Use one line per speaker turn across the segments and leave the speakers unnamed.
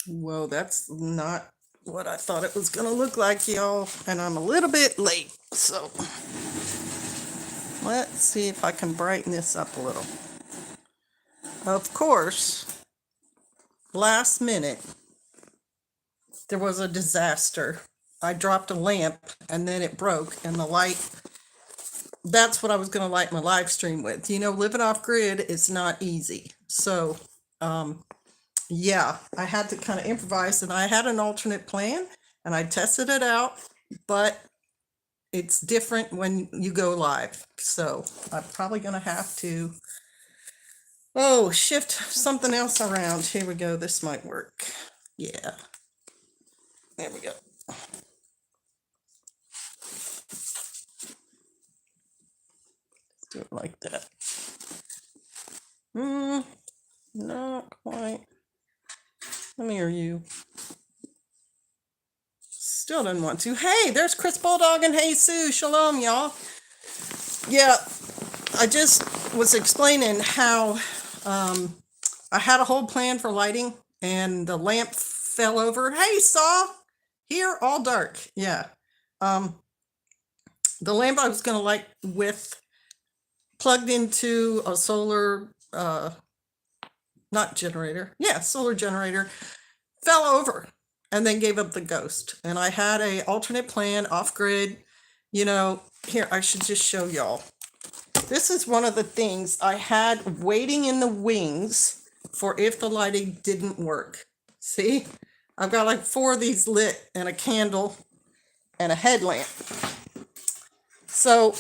Whoa, that's not what I thought it was gonna look like, y'all. And I'm a little bit late, so let's see if I can brighten this up a little. Of course, last minute, there was a disaster. I dropped a lamp and then it broke, and the light, that's what I was gonna light my live stream with. You know, living off grid is not easy. So, yeah, I had to kind of improvise, and I had an alternate plan and I tested it out, but it's different when you go live. So I'm probably going to have to, shift something else around. Here we go. This might work. Yeah. There we go. Do it like that. Not quite. Come here, you. Still didn't want to. Hey, there's Chris Bulldog and Hey Sue. Shalom, y'all. Yeah, I just was explaining how I had a whole plan for lighting, and the lamp fell over. Hey, Saw, here, all dark. Yeah. The lamp I was going to light with plugged into a solar, not generator. Yeah, solar generator, fell over and then gave up the ghost. And I had a alternate plan off grid. You know, here, I should just show y'all. This is one of the things I had waiting in the wings for if the lighting didn't work. See, I've got like 4 of these lit and a candle and a headlamp. So,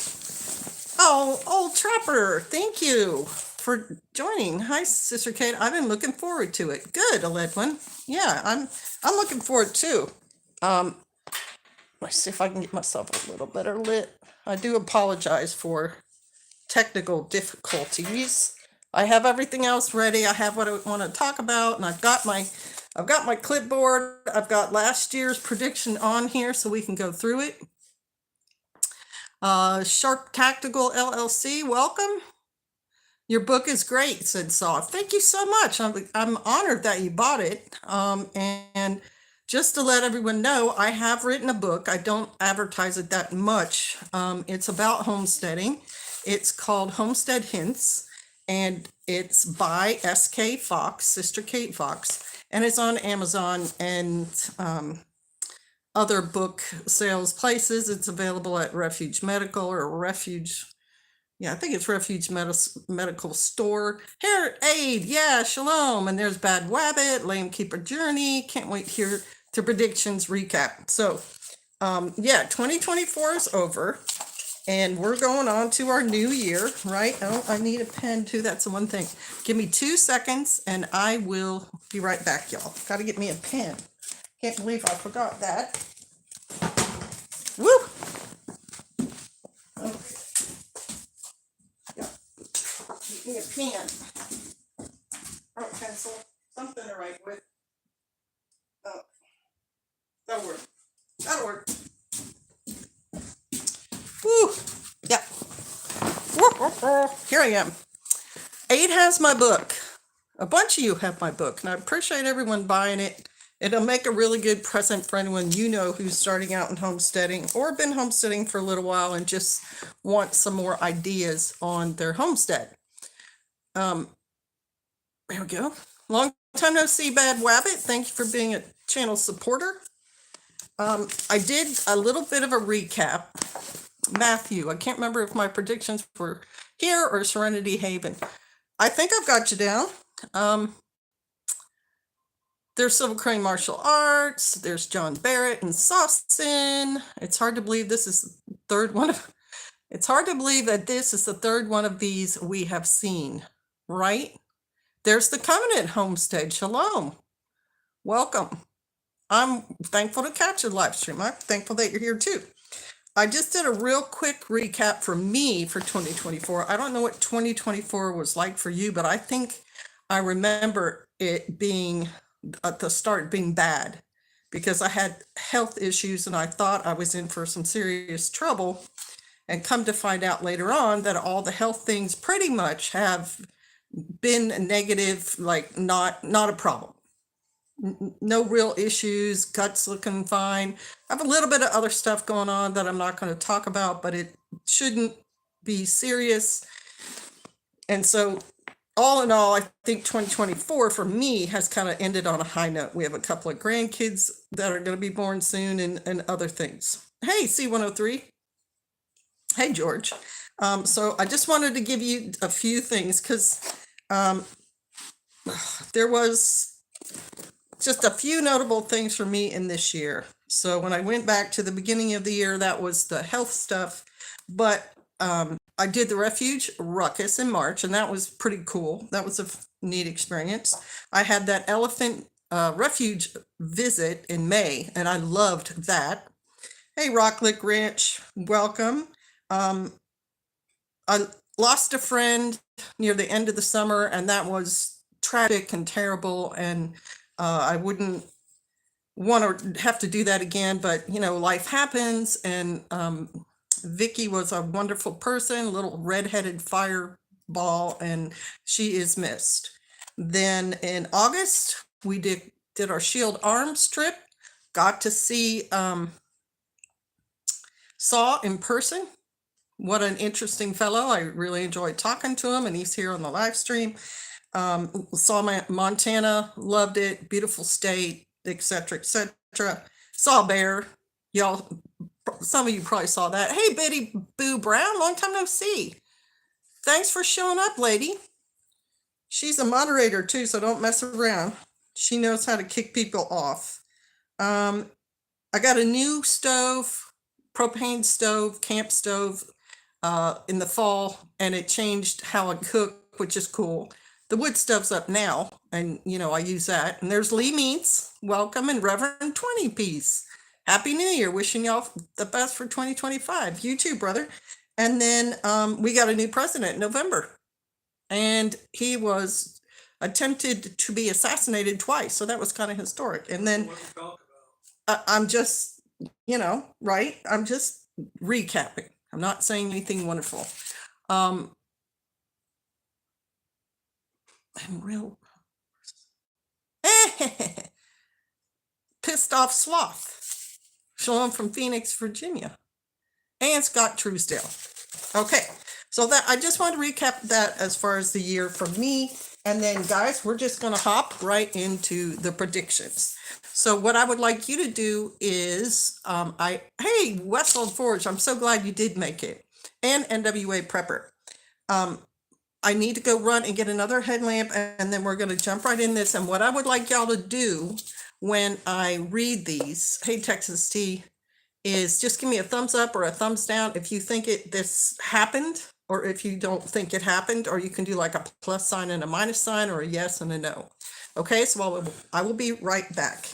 old Trapper, thank you for joining. Hi, Sister Kate. I've been looking forward to it. Good, Aledwin. Yeah, I'm looking forward too. Let's see if I can get myself a little better lit. I do apologize for technical difficulties. I have everything else ready. I have what I want to talk about, and I've got my clipboard. I've got last year's prediction on here so we can go through it. Sharp Tactical LLC, welcome. Your book is great, said Saw. Thank you so much. I'm honored that you bought it. And just to let everyone know, I have written a book. I don't advertise it that much. It's about homesteading. It's called Homestead Hints, and it's by S.K. Fox, Sister Kate Fox, and it's on Amazon and other book sales places. It's available at Refuge Medical or Refuge. Yeah, I think it's Refuge Medical Store. Hair Aid, yeah, shalom. And there's Bad Wabbit, Lame Keeper Journey. Can't wait here to predictions recap. So, yeah, 2024 is over, and we're going on to our new year, right? Oh, I need a pen too. That's the one thing. Give me 2 seconds, and I will be right back, y'all. Got to get me a pen. Can't believe I forgot that. Woo! Okay. Give me a pen. Or a pencil. Something to write with. Oh. That'll work. That'll work. Woo! Yeah. Here I am. 8 has my book. A bunch of you have my book, and I appreciate everyone buying it. It'll make a really good present for anyone you know who's starting out in homesteading or been homesteading for a little while and just want some more ideas on their homestead. There we go. Long time no see, Bad Wabbit. Thank you for being a channel supporter. I did a little bit of a recap. Matthew, I can't remember if my predictions were here or Serenity Haven. I think I've got you down. There's Silver Crane Martial Arts. There's John Barrett and Saucin. It's hard to believe this is the third one. It's hard to believe that this is the third one of these we have seen, right? There's the Covenant Homestead. Shalom. Welcome. I'm thankful to catch a live stream. I'm thankful that you're here too. I just did a real quick recap for me for 2024. I don't know what 2024 was like for you, but I think I remember it being at the start being bad because I had health issues and I thought I was in for some serious trouble, and come to find out later on that all the health things pretty much have been negative, like not a problem. no real issues, guts looking fine. I have a little bit of other stuff going on that I'm not going to talk about, but it shouldn't be serious. And so, all in all, I think 2024 for me has kind of ended on a high note. We have a couple of grandkids that are going to be born soon and other things. Hey, C103. Hey, George. So I just wanted to give you a few things because there was just a few notable things for me in this year. So when I went back to the beginning of the year, that was the health stuff. But I did the refuge ruckus in March, and that was pretty cool. That was a neat experience. I had that elephant refuge visit in May, and I loved that. Hey, Rocklick Ranch, welcome. I lost a friend near the end of the summer, and that was tragic and terrible, and I wouldn't want to have to do that again, but life happens, and Vicky was a wonderful person, little redheaded fireball, and she is missed. Then in August, we did our Shield Arms trip, got to see Saw in person. What an interesting fellow. I really enjoyed talking to him, and he's here on the live stream. Saw Montana, loved it, beautiful state, etc., etc. Saw a bear. Y'all, some of you probably saw that. Hey, Betty Boo Brown, long time no see. Thanks for showing up, lady. She's a moderator too, so don't mess around. She knows how to kick people off. I got a new stove, propane stove, camp stove, in the fall, and it changed how I cook, which is cool. The wood stove's up now, and I use that. And there's Lee Meats, welcome, and Reverend 20 Piece. Happy New Year, wishing y'all the best for 2025. You too, brother. And then we got a new president in November, and he was attempted to be assassinated twice, so that was kind of historic. And then I'm just, right? I'm just recapping. I'm not saying anything wonderful. I'm real pissed off sloth. Shalom from Phoenix, Virginia. And Scott Truesdale. Okay, so that I just want to recap that as far as the year for me. And then, guys, we're just going to hop right into the predictions. So what I would like you to do is, hey, Westland Forge, I'm so glad you did make it. And NWA Prepper. I need to go run and get another headlamp, and then we're going to jump right in this. And what I would like y'all to do when I read these, hey, Texas T, is just give me a thumbs up or a thumbs down if you think this happened, or if you don't think it happened, or you can do like a plus sign and a minus sign, or a yes and a no. Okay, so I will be right back.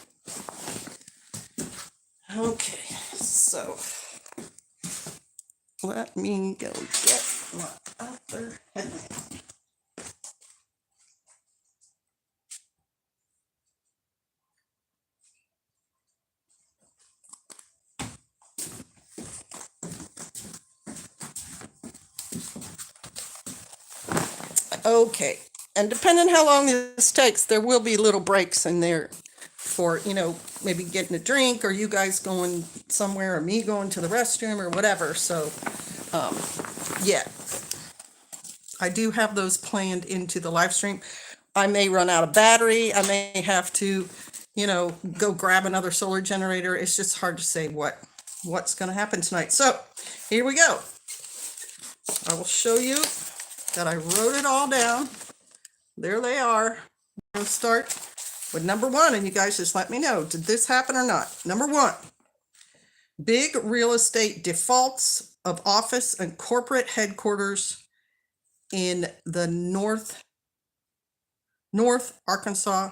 Okay, so let me go get my other headlamp. Okay, and depending how long this takes, there will be little breaks in there for, maybe getting a drink, or you guys going somewhere, or me going to the restroom, or whatever. So, yeah, I do have those planned into the live stream. I may run out of battery. I may have to, go grab another solar generator. It's just hard to say what's going to happen tonight. So, here we go. I will show you that I wrote it all down. There they are. I'm going to start with number 1, and you guys just let me know, did this happen or not? Number 1, big real estate defaults of office and corporate headquarters in the North Arkansas.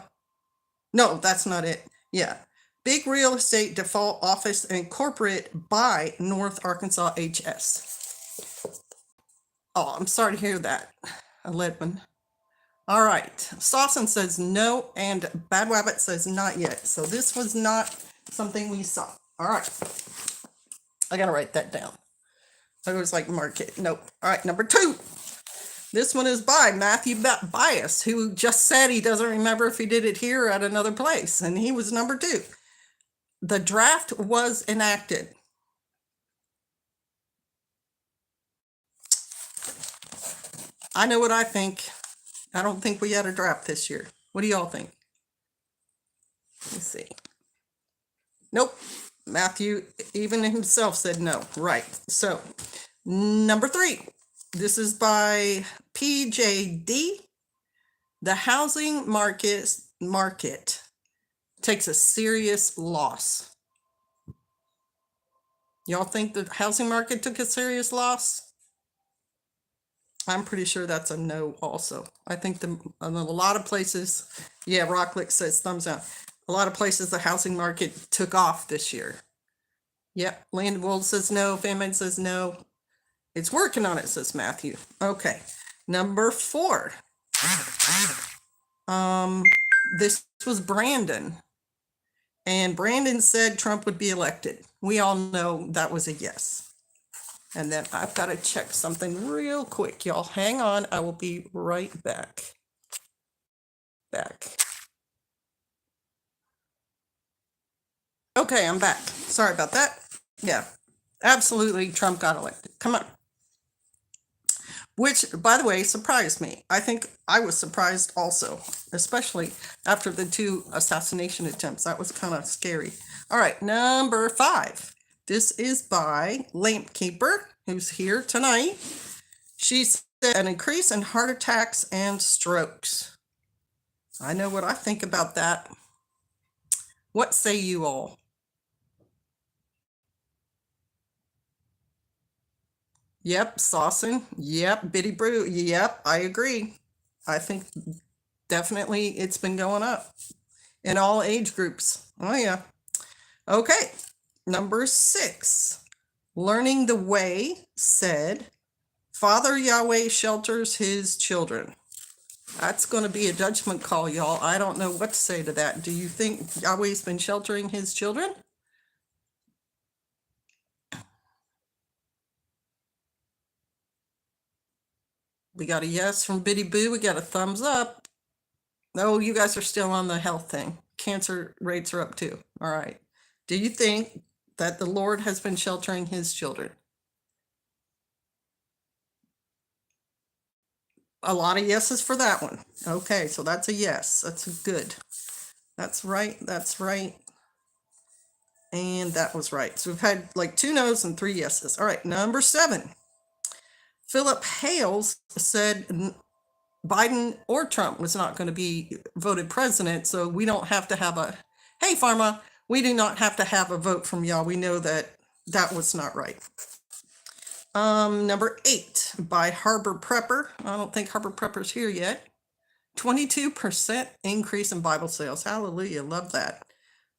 No, that's not it. Yeah. Big real estate default office and corporate by North Arkansas HS. Oh, I'm sorry to hear that, Ledman. All right. Sawson says no, and Bad Wabbit says not yet. So this was not something we saw. All right. I got to write that down. I was like, mark it. Nope. All right. Number 2. This one is by Matthew Bias, who just said he doesn't remember if he did it here or at another place, and he was number 2. The draft was enacted. I know what I think. I don't think we had a draft this year. What do y'all think? Let's see. Nope. Matthew even himself said no. Right. So, number 3. This is by PJD. The housing market takes a serious loss. Y'all think the housing market took a serious loss? I'm pretty sure that's a no also. I think in a lot of places, yeah, Rocklick says thumbs down. A lot of places the housing market took off this year. Yep, Landwold says no, Fanman says no. It's working on it, says Matthew. Okay, number 4. This was Brandon. And Brandon said Trump would be elected. We all know that was a yes. And then I've got to check something real quick, y'all. Hang on, I will be right back. Okay, I'm back. Sorry about that. Yeah, absolutely, Trump got elected. Come on. Which, by the way, surprised me. I think I was surprised also, especially after the 2 assassination attempts. That was kind of scary. All right, number 5. This is by Lampkeeper, who's here tonight. She said an increase in heart attacks and strokes. I know what I think about that. What say you all? Yep, Saucin. Yep, Biddy Brew. Yep, I agree. I think definitely it's been going up in all age groups. Oh, yeah. Okay, number 6. Learning the Way said, Father Yahweh shelters his children. That's going to be a judgment call, y'all. I don't know what to say to that. Do you think Yahweh's been sheltering his children? We got a yes from Biddy Boo. We got a thumbs up. No, you guys are still on the health thing. Cancer rates are up too. All right. Do you think that the Lord has been sheltering his children? A lot of yeses for that one. Okay, so that's a yes. That's good. That's right. That's right. And that was right. So we've had like 2 no's and 3 yeses. All right, number 7. Philip Hales said Biden or Trump was not going to be voted president, so we don't have to have a, hey, Pharma, we do not have to have a vote from y'all. We know that that was not right. Number 8 by Harbor Prepper. I don't think Harbor Prepper's here yet. 22% increase in Bible sales. Hallelujah. Love that.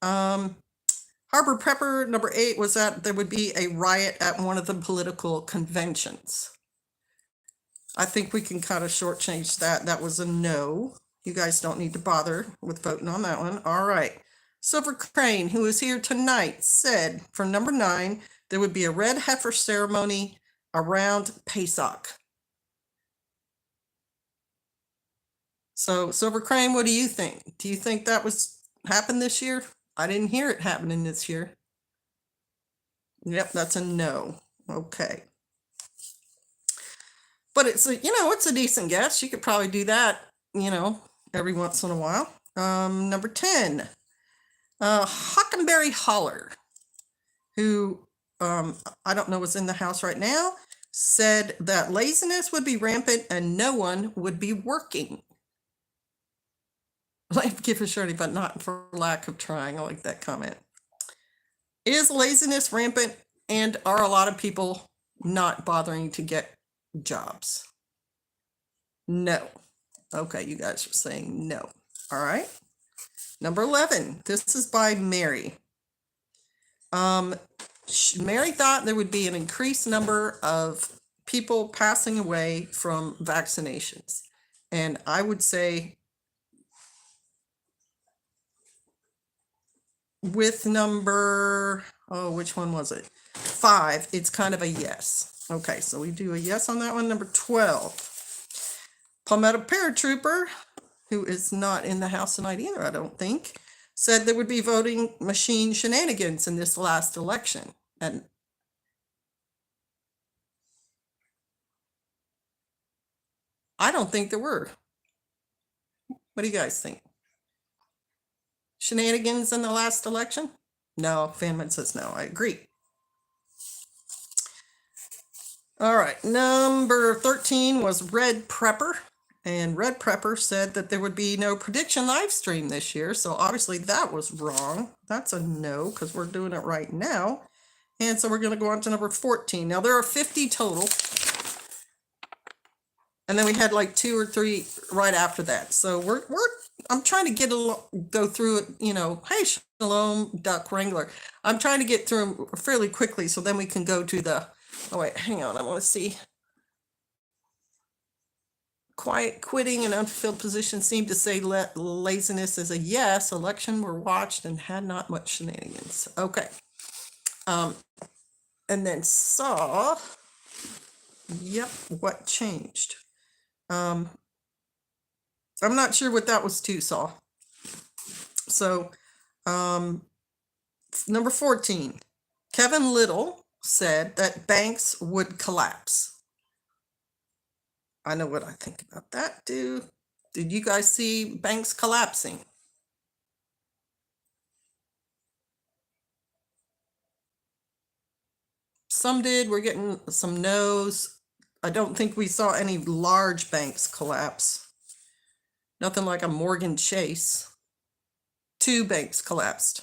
Harbor Prepper, number 8, was that there would be a riot at one of the political conventions. I think we can kind of shortchange that. That was a no. You guys don't need to bother with voting on that one. All right. Silver Crane, who is here tonight, said for number 9, there would be a red heifer ceremony around Pesach. So, Silver Crane, what do you think? Do you think that was happened this year? I didn't hear it happening this year. Yep, that's a no. Okay. But it's a, it's a decent guess. You could probably do that, every once in a while. Number 10, Hockenberry Holler, who I don't know was in the house right now, said that laziness would be rampant and no one would be working. Life giver surety, but not for lack of trying. I like that comment. Is laziness rampant, and are a lot of people not bothering to get jobs? No. Okay, you guys are saying no. All right. Number 11. This is by Mary. Mary thought there would be an increased number of people passing away from vaccinations. And I would say with number, which one was it? 5, it's kind of a yes. Okay, so we do a yes on that one. Number 12. Palmetto Paratrooper, who is not in the house tonight either, I don't think, said there would be voting machine shenanigans in this last election. And I don't think there were. What do you guys think? Shenanigans in the last election? No, Fanman says no. I agree. All right, number 13 was Red Prepper. And Red Prepper said that there would be no prediction live stream this year. So obviously that was wrong. That's a no, because we're doing it right now. And so we're going to go on to number 14. Now there are 50 total. And then we had like 2 or 3 right after that. So I'm trying to go through it, you know. Hey, Shalom, Duck Wrangler. I'm trying to get through them fairly quickly so then we can go to the, oh wait, hang on, I want to see. Quiet quitting and unfulfilled position seemed to say laziness is a yes. Election were watched and had not much shenanigans. Okay. And then saw, yep, what changed. I'm not sure what that was too, Saw. So, number 14, Kevin Little said that banks would collapse. I know what I think about that, too. Did you guys see banks collapsing? Some did. We're getting some no's. I don't think we saw any large banks collapse. Nothing like a Morgan Chase. 2 banks collapsed.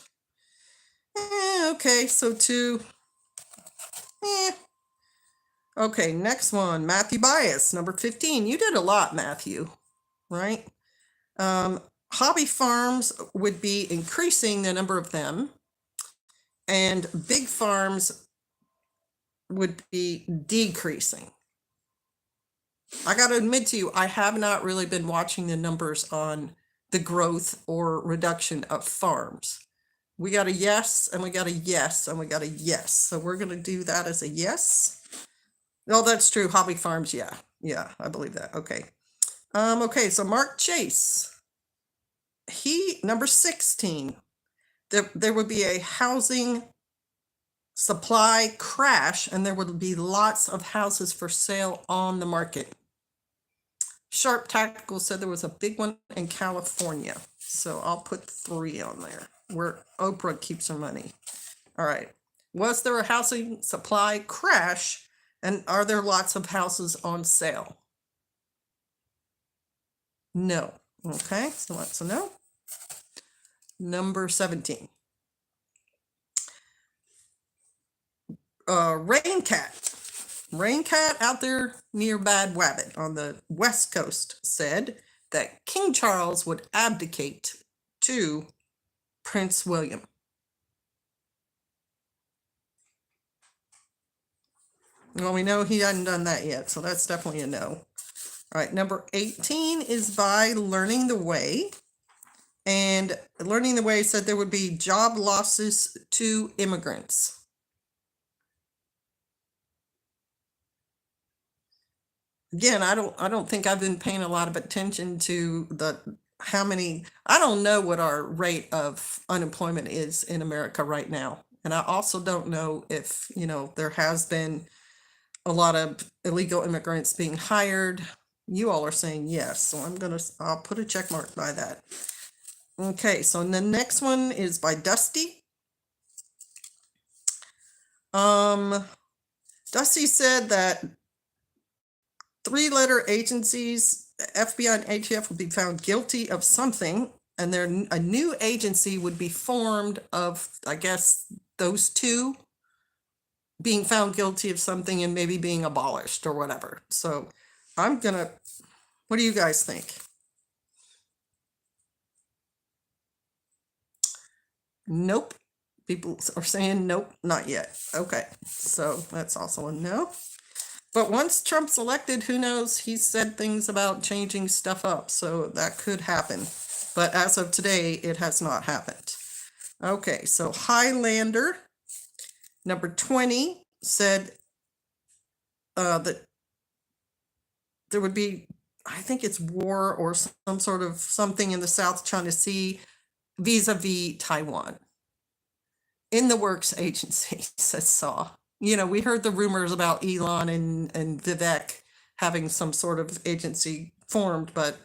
Okay, so 2. Okay, next one, Matthew Bias, number 15. You did a lot, Matthew, right? Hobby farms would be increasing the number of them, and big farms would be decreasing. I got to admit to you, I have not really been watching the numbers on the growth or reduction of farms. We got a yes, and we got a yes, and we got a yes. So we're going to do that as a yes. No, that's true. Hobby farms, yeah. Yeah, I believe that. Okay. Okay, so Mark Chase. Number 16. There would be a housing supply crash, and there would be lots of houses for sale on the market. Sharp Tactical said there was a big one in California. So I'll put 3 on there, where Oprah keeps her money. All right. Was there a housing supply crash? And are there lots of houses on sale? No. Okay, so that's a no. Number 17. Raincat out there near Bad Wabbit on the West Coast said that King Charles would abdicate to Prince William. Well, we know he hadn't done that yet, so that's definitely a no. All right, number 18 is by Learning the Way. And Learning the Way said there would be job losses to immigrants. Again, I don't think I've been paying a lot of attention to I don't know what our rate of unemployment is in America right now. And I also don't know if, there has been a lot of illegal immigrants being hired. You all are saying yes, so I'll put a check mark by that. Okay, so the next one is by Dusty. Dusty said that 3-letter agencies, FBI and ATF, would be found guilty of something, and a new agency would be formed of, I guess, those 2 being found guilty of something and maybe being abolished or whatever. So what do you guys think? Nope. People are saying nope, not yet. Okay, so that's also a no. But once Trump's elected, who knows? He's said things about changing stuff up, so that could happen. But as of today, it has not happened. Okay, so Highlander, number 20, said that there would be I think it's war or some sort of something in the South China Sea vis-a-vis Taiwan. In the works agency, says Saw. You know, we heard the rumors about Elon and Vivek having some sort of agency formed, but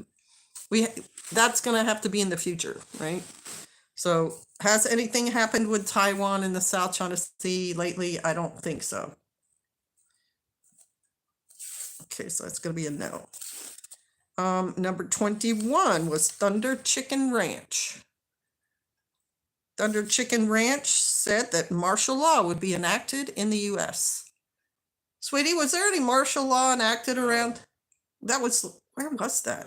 we that's going to have to be in the future, right? So, has anything happened with Taiwan and the South China Sea lately? I don't think so. Okay, so it's going to be a no. Number 21 was Thunder Chicken Ranch. Thunder Chicken Ranch said that martial law would be enacted in the U.S. Sweetie, was there any martial law enacted around? That was, where was that?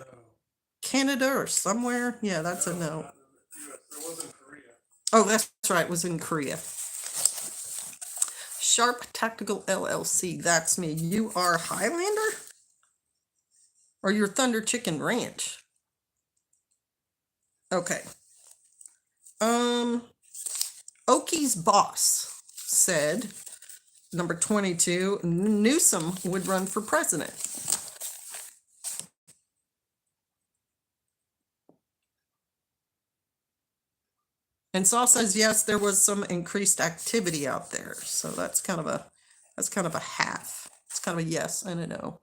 Canada or somewhere? Yeah, that's a no.
It was in Korea.
Oh, that's right, it was in Korea. Sharp Tactical LLC, that's me. You are Highlander? Or you're Thunder Chicken Ranch? Okay. Oki's boss said, number 22, Newsom would run for president. And Saul says yes, there was some increased activity out there. So that's kind of a half. It's kind of a yes and a no.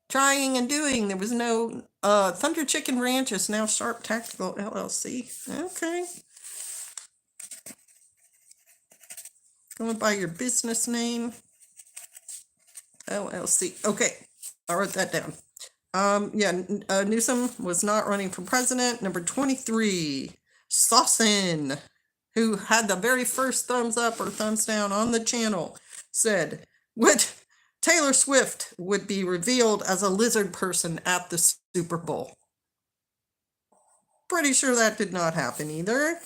Trying and doing. There was no Thunder Chicken Ranch is now Sharp Tactical LLC. Okay. Going by your business name. LLC. Okay. I wrote that down. Newsom was not running for president. Number 23, Saucin, who had the very first thumbs up or thumbs down on the channel, said, Taylor Swift would be revealed as a lizard person at the Super Bowl. Pretty sure that did not happen either.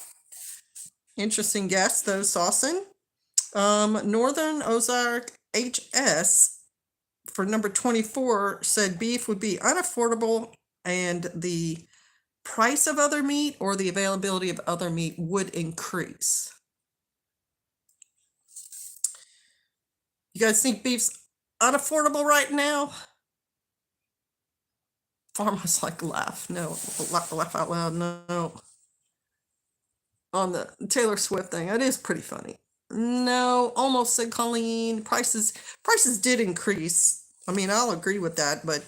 Interesting guess, though, Saucin. Northern Ozark HS for number 24 said beef would be unaffordable and the price of other meat or the availability of other meat would increase. You guys think beef's unaffordable right now? Farmers like laugh. No, laugh out loud. No. On the Taylor Swift thing, it is pretty funny. No, almost said Colleen. Prices did increase. I mean, I'll agree with that, but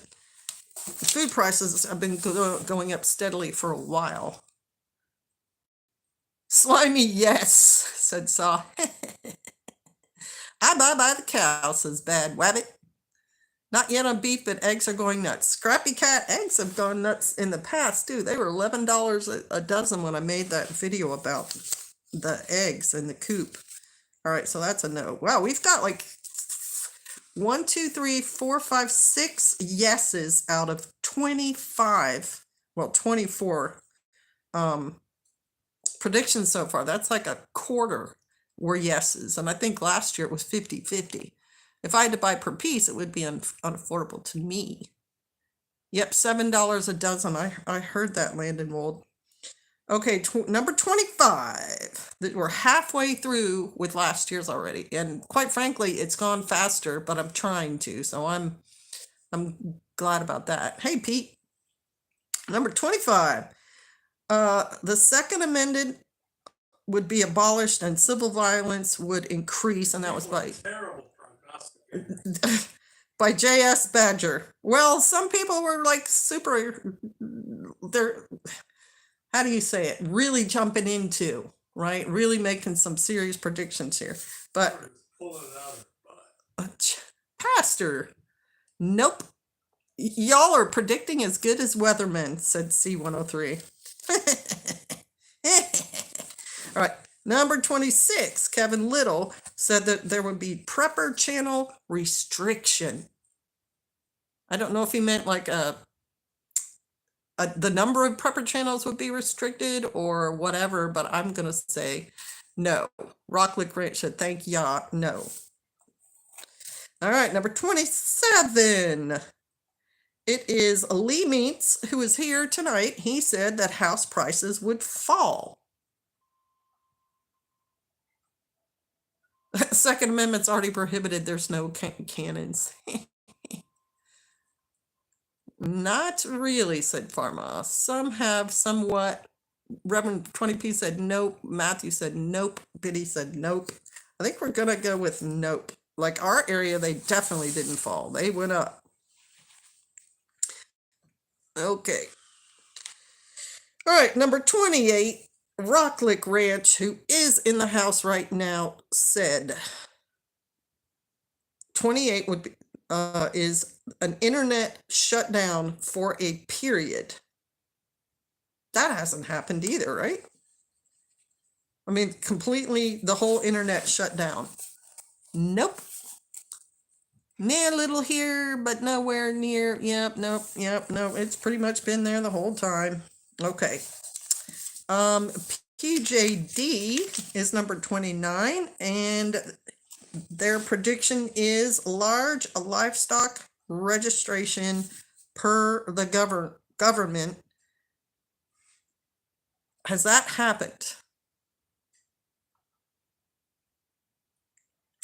food prices have been going up steadily for a while. Slimy, yes, said Saw. I buy by the cow, says Bad Wabbit. Not yet on beef, but eggs are going nuts. Scrappy Cat eggs have gone nuts in the past, too. They were $11 a dozen when I made that video about the eggs in the coop. All right, so that's a no. Wow, we've got like 1, 2, 3, 4, 5, 6 yeses out of 25, well, 24 predictions so far. That's like a quarter were yeses. And I think last year it was 50-50. If I had to buy per piece, it would be unaffordable to me. Yep, $7 a dozen. I heard that, Landon Wold. Okay, number 25. We're halfway through with last year's already. And quite frankly, it's gone faster, but I'm trying to. So I'm glad about that. Hey, Pete. Number 25. The Second Amendment would be abolished and civil violence would increase. And that was by... by J.S. Badger. Well, some people were like they're, how do you say it? Really jumping into, right? Really making some serious predictions here. But, Pastor, nope. Y'all are predicting as good as weathermen, said C103. All right. Number 26, Kevin Little said that there would be prepper channel restriction. I don't know if he meant like the number of prepper channels would be restricted or whatever, but I'm going to say no. Rocklick Ranch said, thank ya, no. All right, number 27. It is Lee Meats, who is here tonight. He said that house prices would fall. Second Amendment's already prohibited. There's no cannons. Not really, said Pharma. Some have somewhat. Reverend 20p said nope. Matthew said nope. Biddy said nope. I think we're gonna go with nope. Like our area, they definitely didn't fall. They went up. Okay. All right, number 28, Rocklick Ranch, who is in the house right now, said 28 would be is an internet shutdown for a period. That hasn't happened either, right? I mean, completely the whole internet shut down. Nope. Near a little here, but nowhere near. Yep, nope, yep, no. It's pretty much been there the whole time. Okay. PJD is number 29, and their prediction is large livestock registration per the government. Has that happened?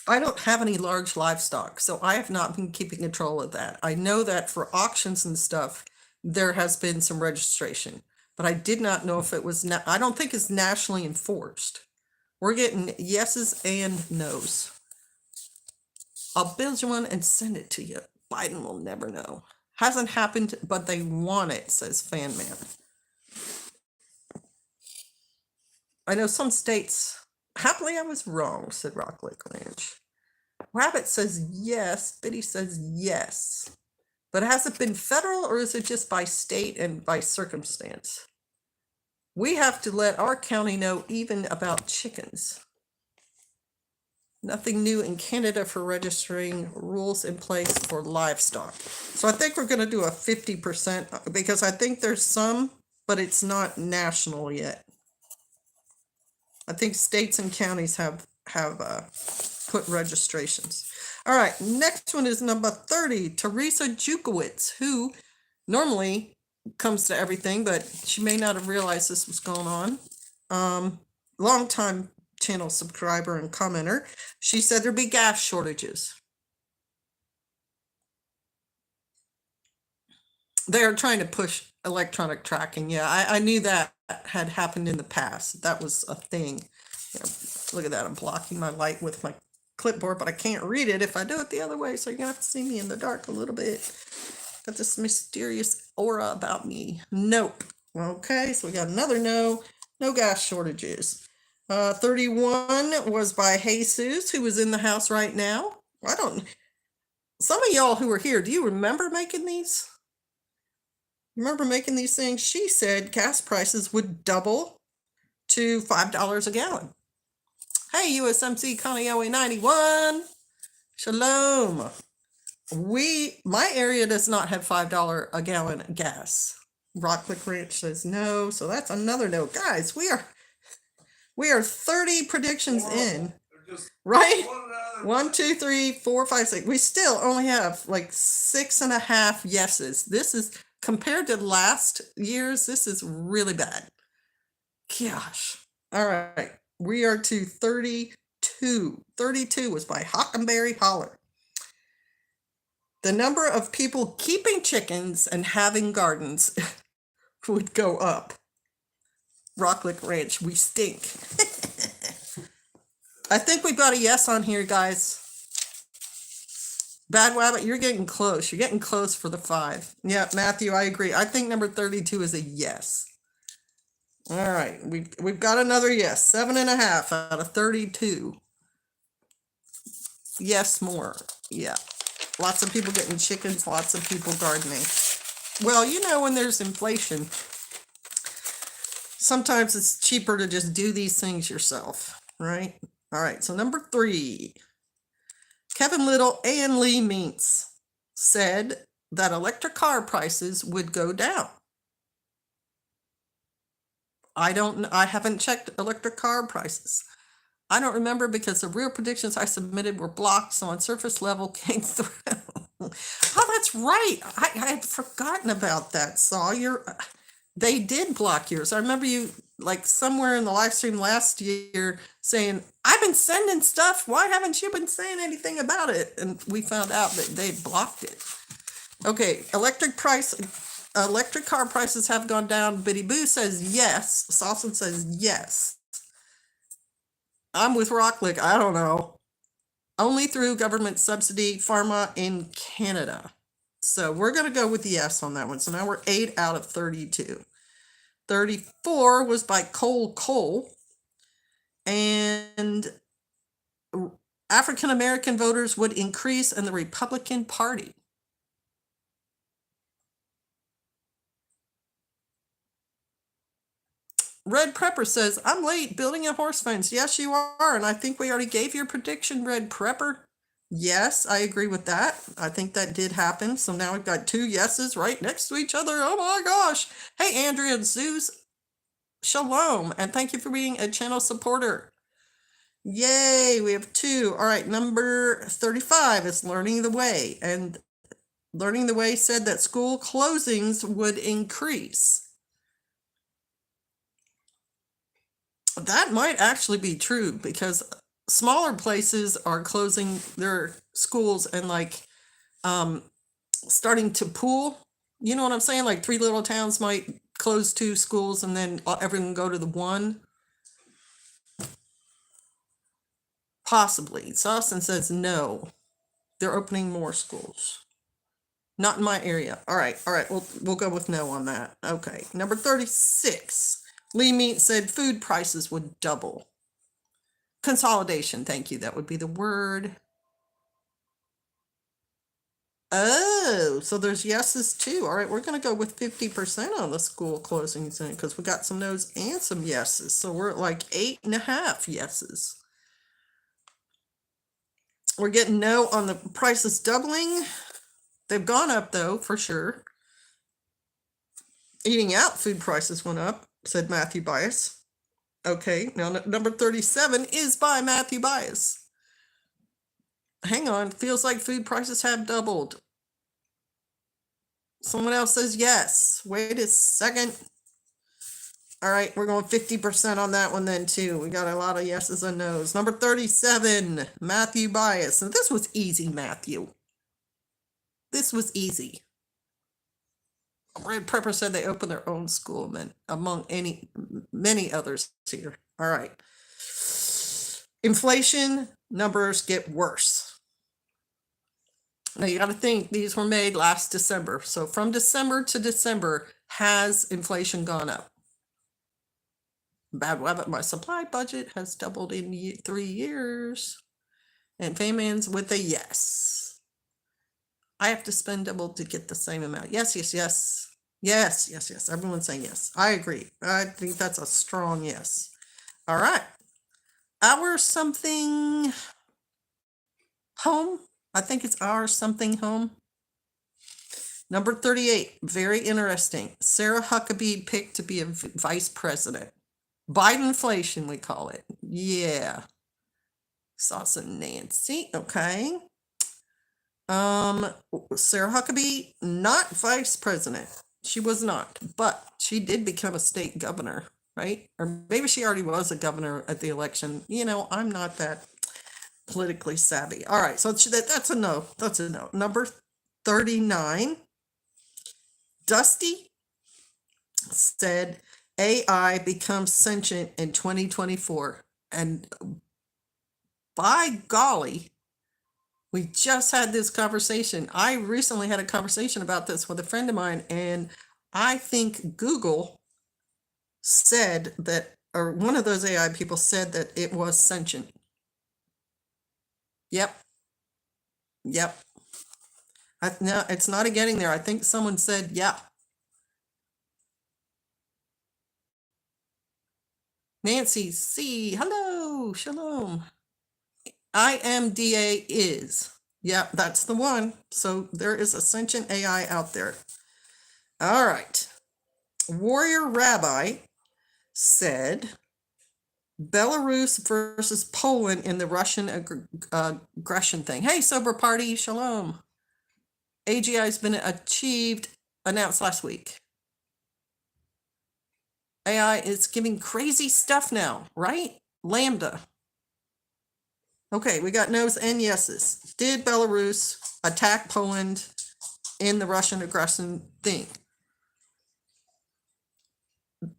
I don't have any large livestock, so I have not been keeping control of that. I know that for auctions and stuff, there has been some registration, but I did not know if it was, I don't think it's nationally enforced. We're getting yeses and nos. I'll build you one and send it to you. Biden will never know. Hasn't happened, but they want it, says Fan Man. I know some states. Happily, I was wrong, said Rocklick Ranch. Rabbit says yes. Biddy says yes. But has it been federal or is it just by state and by circumstance? We have to let our county know even about chickens. Nothing new in Canada for registering, rules in place for livestock. So I think we're going to do a 50% because I think there's some, but it's not national yet. I think states and counties have put registrations. All right, next one is number 30, Teresa Jukowitz, who normally comes to everything, but she may not have realized this was going on. Long-time channel subscriber and commenter. She said there'd be gas shortages. They're trying to push electronic tracking. Yeah, I knew that had happened in the past. That was a thing. Look at that. I'm blocking my light with my clipboard, but I can't read it if I do it the other way. So you're going to have to see me in the dark a little bit. Got this mysterious aura about me. Nope. Okay, so we got another no. No gas shortages. 31 was by Jesus, who is in the house right now. Some of y'all who were here, do you remember making these? Remember making these things? She said gas prices would double to $5 a gallon. Hey, USMC Connie 91. Shalom. My area does not have $5 a gallon gas. Rocklick Ranch says no, so that's another no. Guys, we are 30 predictions in, right? 1, 2, 3, 4, 5, 6. We still only have like 6.5 yeses. This is, compared to last year's, this is really bad. Gosh. All right. We are to 32. 32 was by Hockenberry Holler. The number of people keeping chickens and having gardens would go up. Rocklick Ranch, we stink. I think we've got a yes on here, guys. Bad Wabbit, you're getting close. You're getting close for the 5. Yeah, Matthew, I agree. I think number 32 is a yes. All right, we've got another yes. 7.5 out of 32. Yes, more. Yeah. Lots of people getting chickens, lots of people gardening. Well, you know, when there's inflation, sometimes it's cheaper to just do these things yourself, right? All right, so number 3. Kevin Little and Lee Meents said that electric car prices would go down. I haven't checked electric car prices. I don't remember because the real predictions I submitted were blocked, so on surface level came through. Oh, that's right. I had forgotten about that, Saw. They did block yours. I remember you, like, somewhere in the live stream last year saying, I've been sending stuff. Why haven't you been saying anything about it? And we found out that they blocked it. Okay, electric car prices have gone down. Biddy Boo says yes. Salson says yes. I'm with Rocklick. I don't know. Only through government subsidy, pharma in Canada. So we're going to go with yes on that one. So now we're 8 out of 32. 34 was by Cole. And African American voters would increase in the Republican Party. Red Prepper says, I'm late building a horse fence. Yes, you are. And I think we already gave your prediction, Red Prepper. Yes, I agree with that. I think that did happen. So now we've got 2 yeses right next to each other. Oh my gosh. Hey, Andrea and Zeus. Shalom. And thank you for being a channel supporter. Yay, we have 2. All right, number 35 is Learning the Way. And Learning the Way said that school closings would increase. That might actually be true because smaller places are closing their schools and starting to pool. You know what I'm saying? Like 3 little towns might close 2 schools and then everyone go to the one. Possibly. Saucin says no. They're opening more schools. Not in my area. All right. We'll go with no on that. Okay. Number 36. Lee Meat said food prices would double. Consolidation, thank you. That would be the word. Oh, so there's yeses too. All right, we're going to go with 50% on the school closings because we got some no's and some yeses. So we're at like 8.5 yeses. We're getting no on the prices doubling. They've gone up though, for sure. Eating out food prices went up, said Matthew Bias. Okay, now number 37 is by Matthew Bias. Hang on, feels like food prices have doubled. Someone else says yes. Wait a second. All right, we're going 50% on that one then too. We got a lot of yeses and nos. Number 37, Matthew Bias. And this was easy, Matthew. This was easy. Red Prepper said they opened their own school, among many others here. All right. Inflation numbers get worse. Now you got to think these were made last December. So from December to December, has inflation gone up? Bad weather. My supply budget has doubled in 3 years. And Fayman's with a yes. I have to spend double to get the same amount. Yes. Everyone's saying yes. I agree. I think that's a strong yes. All right. Our something home. I think it's our something home. Number 38. Very interesting. Sarah Huckabee picked to be a vice president. Bidenflation, we call it. Yeah. Sauce Nancy. Okay. Sarah Huckabee, not vice president. She was not, but she did become a state governor, right? Or maybe she already was a governor at the election. You know, I'm not that politically savvy. All right, so that's a no. That's a no. Number 39, Dusty said AI becomes sentient in 2024. And by golly, we just had this conversation. I recently had a conversation about this with a friend of mine, and I think Google said that, or one of those AI people said that it was sentient. Yep. No, it's not getting there. I think someone said, yeah. Nancy C. Hello. Shalom. IMDA is. Yeah, that's the one. So there is a sentient AI out there. All right. Warrior Rabbi said Belarus versus Poland in the Russian aggression thing. Hey, Sober Party, shalom. AGI has been announced last week. AI is giving crazy stuff now, right? Lambda. Okay, we got no's and yeses. Did Belarus attack Poland in the Russian aggression thing.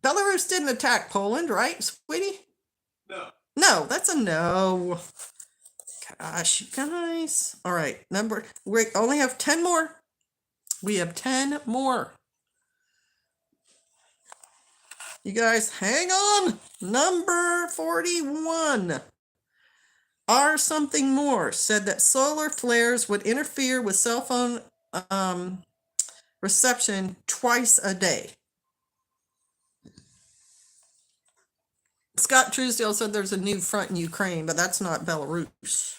Belarus didn't attack Poland, right, sweetie?
No.
No, that's a no. Gosh, you guys. All right, we only have 10 more. We have 10 more. You guys, hang on. Number 41. R something more said that solar flares would interfere with cell phone reception twice a day. Scott Truesdale said there's a new front in Ukraine, but that's not Belarus.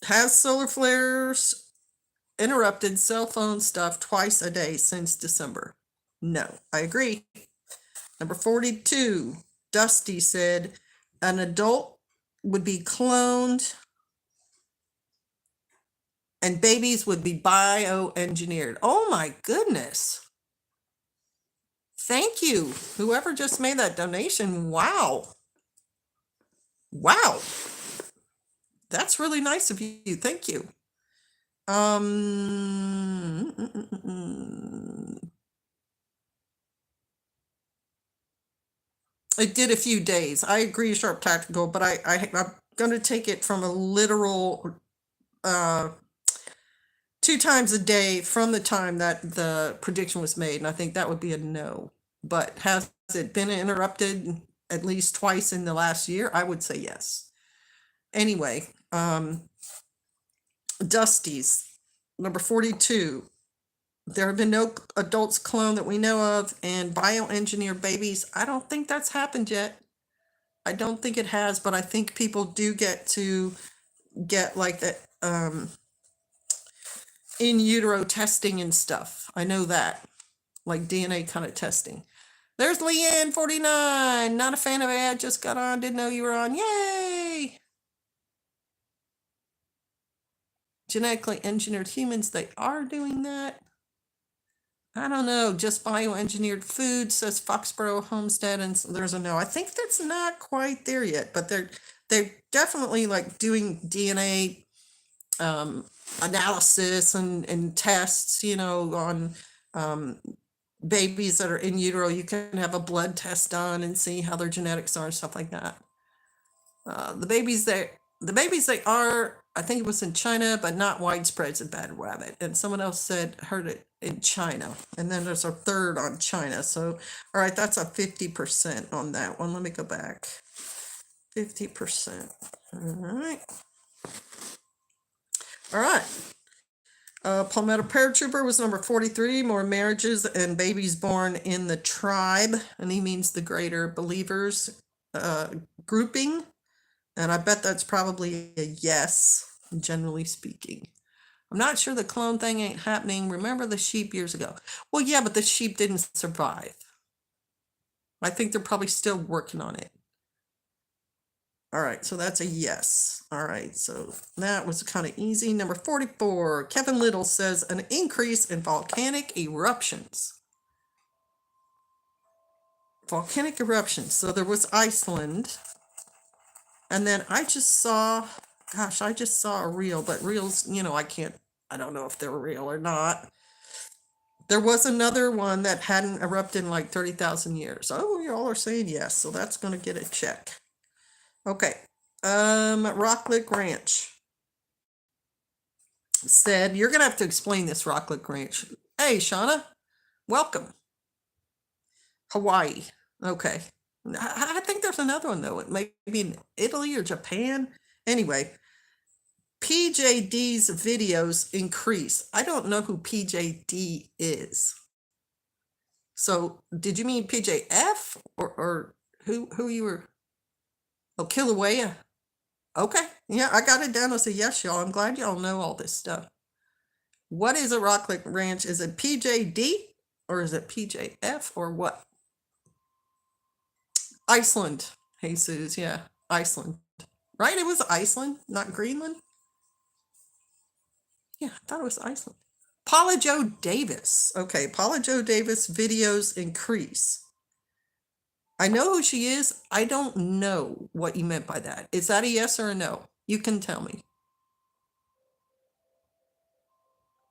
Has solar flares interrupted cell phone stuff twice a day since December? No, I agree. Number 42, Dusty said an adult would be cloned and babies would be bioengineered. Oh my goodness. Thank you. Whoever just made that donation. Wow. Wow. That's really nice of you. Thank you. It did a few days. I agree, Sharp Tactical, but I'm going to take it from a literal 2 times a day from the time that the prediction was made, and I think that would be a no. But has it been interrupted at least twice in the last year? I would say yes. Anyway, Dusty's, number 42. There have been no adults cloned that we know of, and bioengineered babies, I don't think that's happened yet. I don't think it has, but I think people do get to get like that in utero testing and stuff. I know that, like DNA kind of testing. There's Leanne 49. Not a fan of ad, just got on, didn't know you were on. Yay! Genetically engineered humans, they are doing that. I don't know, just bioengineered food, says Foxborough Homestead, and there's a no. I think that's not quite there yet, but they're definitely like doing DNA analysis and tests, on babies that are in utero. You can have a blood test done and see how their genetics are and stuff like that. The babies they are, I think it was in China, but not widespread. It's a bad rabbit. And someone else heard it in China. And then there's a third on China. So, all right, that's a 50% on that one. Let me go back. 50%. All right. All right. Palmetto Paratrooper was number 43. More marriages and babies born in the tribe. And he means the greater believers grouping. And I bet that's probably a yes, generally speaking. I'm not sure the clone thing ain't happening. Remember the sheep years ago? Well, yeah, but the sheep didn't survive. I think they're probably still working on it. All right, so that's a yes. All right, so that was kind of easy. Number 44, Kevin Little says an increase in volcanic eruptions. Volcanic eruptions. So there was Iceland. And then I just saw a reel, but reels, I don't know if they're real or not. There was another one that hadn't erupted in like 30,000 years. Oh, you all are saying yes, so that's going to get a check. Okay. Rocklick Ranch said, you're going to have to explain this, Rocklick Ranch. Hey, Shauna, welcome. Hawaii. Okay. I think there's another one, though. It may be in Italy or Japan. Anyway, PJD's videos increase. I don't know who PJD is. So, did you mean PJF or who you were? Oh, Kilauea. Okay. Yeah, I got it down as a yes, y'all. I'm glad y'all know all this stuff. What is a Rocklick Ranch? Is it PJD or is it PJF or what? Iceland, Jesus, yeah, Iceland. Right? It was Iceland, not Greenland? Yeah, I thought it was Iceland. Paula Joe Davis. Okay, Paula Joe Davis videos increase. I know who she is. I don't know what you meant by that. Is that a yes or a no? You can tell me.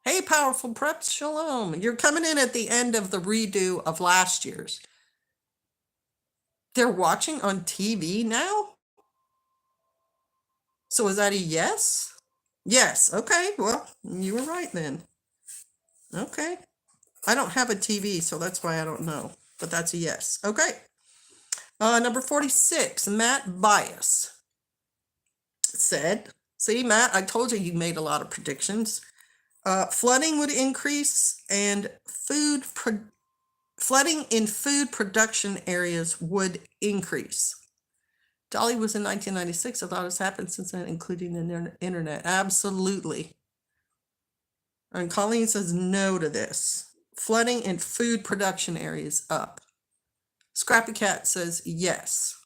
Hey, Powerful Preps, shalom. You're coming in at the end of the redo of last year's. They're watching on TV now? So is that a yes? Yes. Okay. Well, you were right then. Okay. I don't have a TV, so that's why I don't know. But that's a yes. Okay. Number 46, Matt Bias said, see, Matt, I told you made a lot of predictions. Flooding would increase and flooding in food production areas would increase. Dolly was in 1996. A lot has happened since then, including the internet. Absolutely. And Colleen says no to this. Flooding in food production areas up. Scrappy Cat says yes.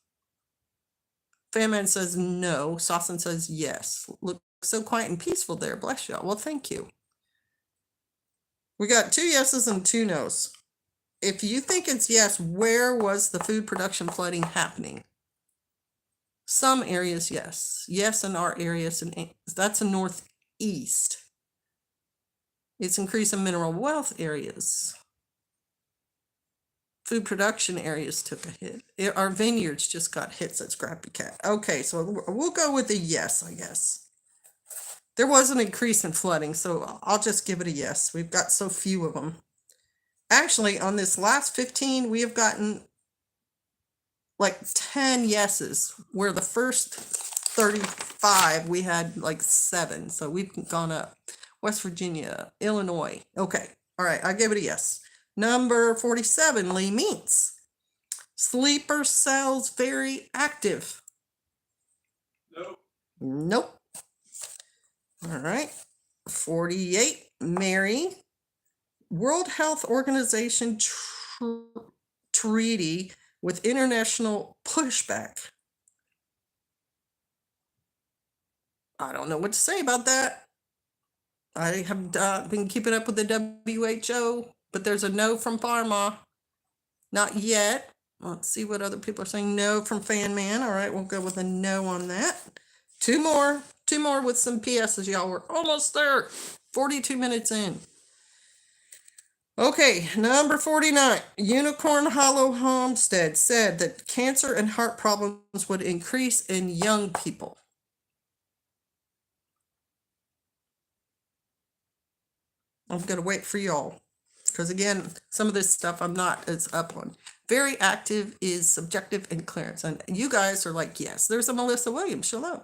Fanman says no. Saucin says yes. Look so quiet and peaceful there. Bless y'all. Well, thank you. We got 2 yeses and 2 nos. If you think it's yes, where was the food production flooding happening? Some areas, yes. Yes, in our areas, and that's in northeast. It's increasing mineral wealth areas. Food production areas took a hit. Our vineyards just got hit, said Scrappy Cat. Okay, so we'll go with a yes, I guess. There was an increase in flooding, so I'll just give it a yes. We've got so few of them. Actually, on this last 15, we have gotten like 10 yeses, where the first 35 we had like 7, so we've gone up. West Virginia, Illinois. Okay, all right, I gave it a yes. Number 47, Lee Meats. Sleeper cells very active.
Nope.
Nope. All right. 48, Mary. World Health Organization treaty with international pushback. I don't know what to say about that. I have been keeping up with the WHO, but there's a no from Pharma. Not yet. Let's see what other people are saying. No from Fan Man. All right, we'll go with a no on that. 2 more. 2 more with some PSs, y'all. We're almost there. 42 minutes in. Okay, number 49. Unicorn Hollow Homestead said that cancer and heart problems would increase in young people. I'm going to wait for y'all. Because again, some of this stuff I'm not as up on. Very active is subjective and clearance. And you guys are like, yes. There's a Melissa Williams. Shalom.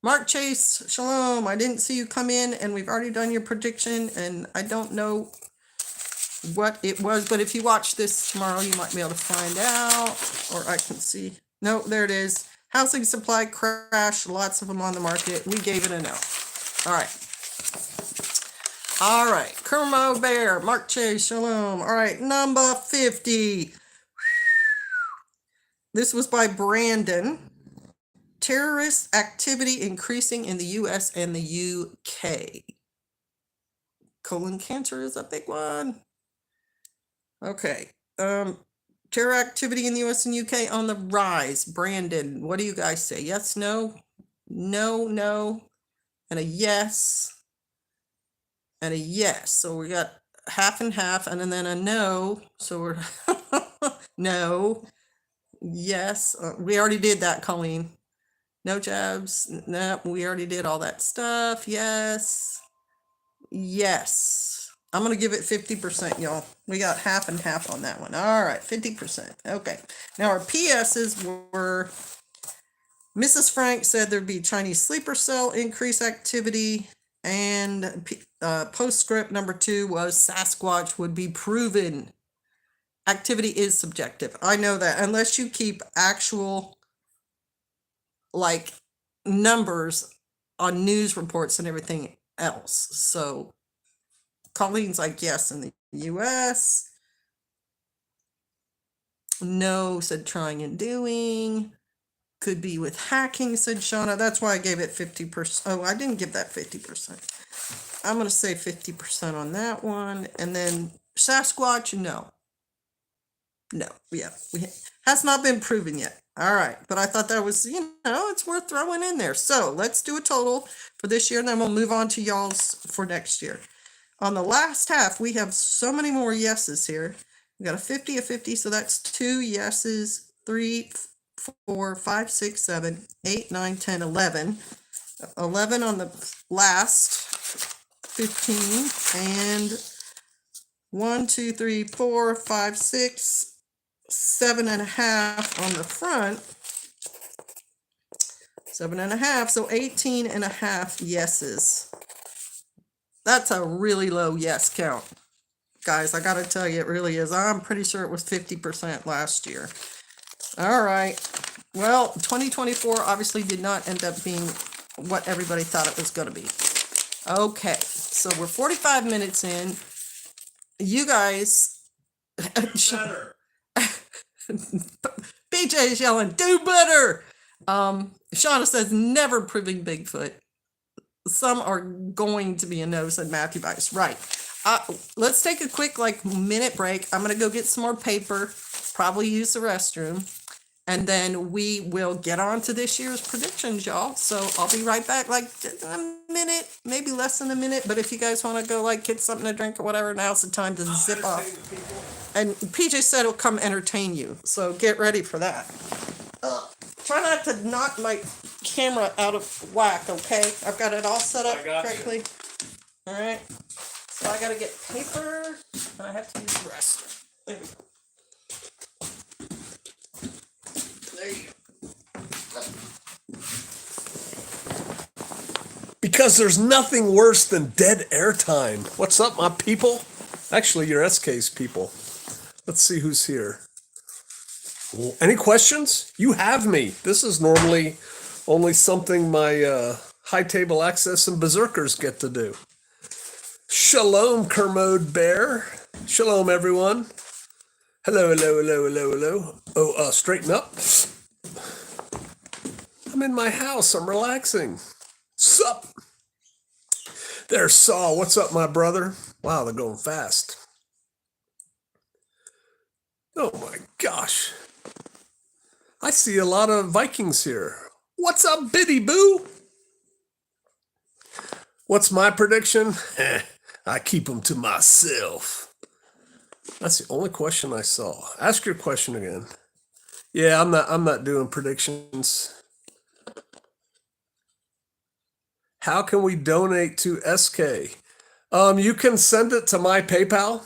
Mark Chase. Shalom. I didn't see you come in, and we've already done your prediction, and I don't know what it was. But if you watch this tomorrow, you might be able to find out. Or I can see. No, there it is. Housing supply crash. Lots of them on the market. We gave it a no. All right. All right, Kermo Bear, Mark Chase, shalom. All right, number 50. This was by Brandon. Terrorist activity increasing in the U.S. and the U.K. Colon cancer is a big one. Okay. Terror activity in the U.S. and U.K. on the rise. Brandon, what do you guys say? Yes, no? No, no, and a yes. And a yes. So we got half and half, and then a no. So we're no, yes. We already did that, Colleen. No jabs. No, we already did all that stuff. Yes. Yes. I'm going to give it 50%, y'all. We got half and half on that one. All right, 50%. Okay. Now our PSs were, Mrs. Frank said there'd be Chinese sleeper cell increase activity. And postscript number 2 was Sasquatch would be proven. Activity is subjective. I know that unless you keep actual like numbers on news reports and everything else. So Colleen's like yes in the US. No, said trying and doing. Could be with hacking, said Shauna. That's why I gave it 50%. Oh, I didn't give that 50%. I'm going to say 50% on that one. And then Sasquatch, no. No, yeah. Has not been proven yet. All right. But I thought that was, it's worth throwing in there. So let's do a total for this year, and then we'll move on to y'all's for next year. On the last half, we have so many more yeses here. We got a 50, a 50, so that's 2 yeses, 3, 4, 5, 6, 7, 8, 9, 10, 11. 11 on the last 15, and 1, 2, 3, 4, 5, 6, 7.5 on the front. 7.5, so 18.5 yeses. That's a really low yes count. Guys, I gotta tell you, it really is. I'm pretty sure it was 50% last year. All right. Well, 2024 obviously did not end up being what everybody thought it was gonna be. Okay, so we're 45 minutes in. You guys,
Better.
BJ is yelling, do better. Shauna says never proving Bigfoot. Some are going to be a no, said Matthew Bice. Right. Let's take a quick minute break. I'm gonna go get some more paper, probably use the restroom, and then we will get on to this year's predictions, y'all. So I'll be right back, a minute, maybe less than a minute. But if you guys want to go get something to drink or whatever, now's the time to zip off. And PJ said he'll come entertain you, so get ready for that. Try not to knock my camera out of whack, okay? I've got it all set up correctly. All right. So I gotta get paper, and I have to use the restroom. There we go. There you go.
Because there's nothing worse than dead air time. What's up, my people? Actually, you're SK's people. Let's see who's here. Any questions? You have me. This is normally only something my high table access and berserkers get to do. Shalom, Kermode Bear. Shalom, everyone. Hello, hello, hello, hello, hello. Oh, straighten up. I'm in my house. I'm relaxing. Sup? There's Saul. What's up, my brother? Wow, they're going fast. Oh my gosh. I see a lot of Vikings here. What's up, Biddy Boo? What's my prediction? I keep them to myself. That's the only question I saw. Ask your question again. Yeah, I'm not doing predictions. How can we donate to SK? You can send it to my PayPal,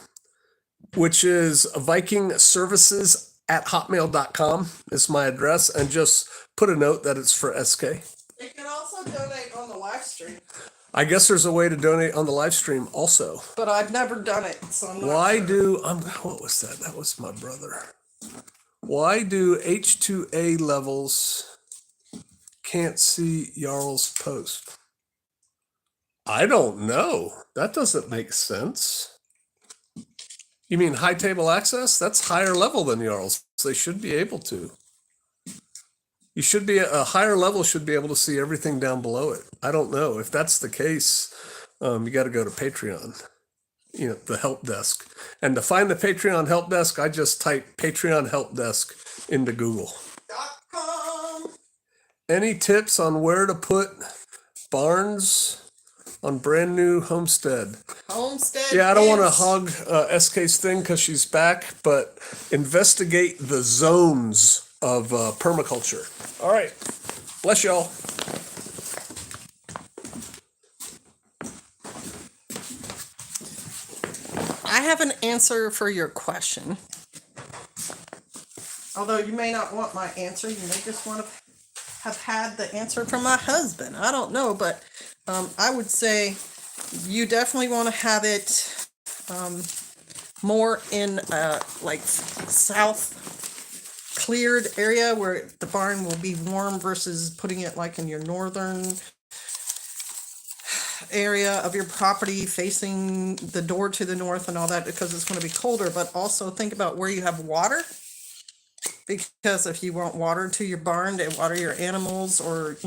which is vikingservices@hotmail.com is my address, and just put a note that it's for SK.
You can also donate on the live stream,
I guess there's a way to donate on the live stream also.
but I've never done it, so I'm not
Why
sure.
what was that? That was my brother. Why do H2A levels can't see Jarl's post? I don't know. That doesn't make sense. You mean high table access? That's higher level than Jarl's. They should be able to. You should be a higher level should be able to see everything down below it. I don't know. If that's the case, you got to go to Patreon, the help desk. And to find the Patreon help desk, I just type Patreon help desk into Google.
.com.
Any tips on where to put barns on brand new Homestead?
Homestead.
Yeah, I don't want to
is-
hog SK's thing because she's back, but investigate the zones of permaculture. All right. Bless y'all.
I have an answer for your question. Although you may not want my answer, you may just want to have had the answer from my husband. I don't know, but I would say you definitely want to have it more in south cleared area where the barn will be warm versus putting it in your northern area of your property facing the door to the north and all that, because it's going to be colder. But also think about where you have water, because if you want water to your barn to water your animals or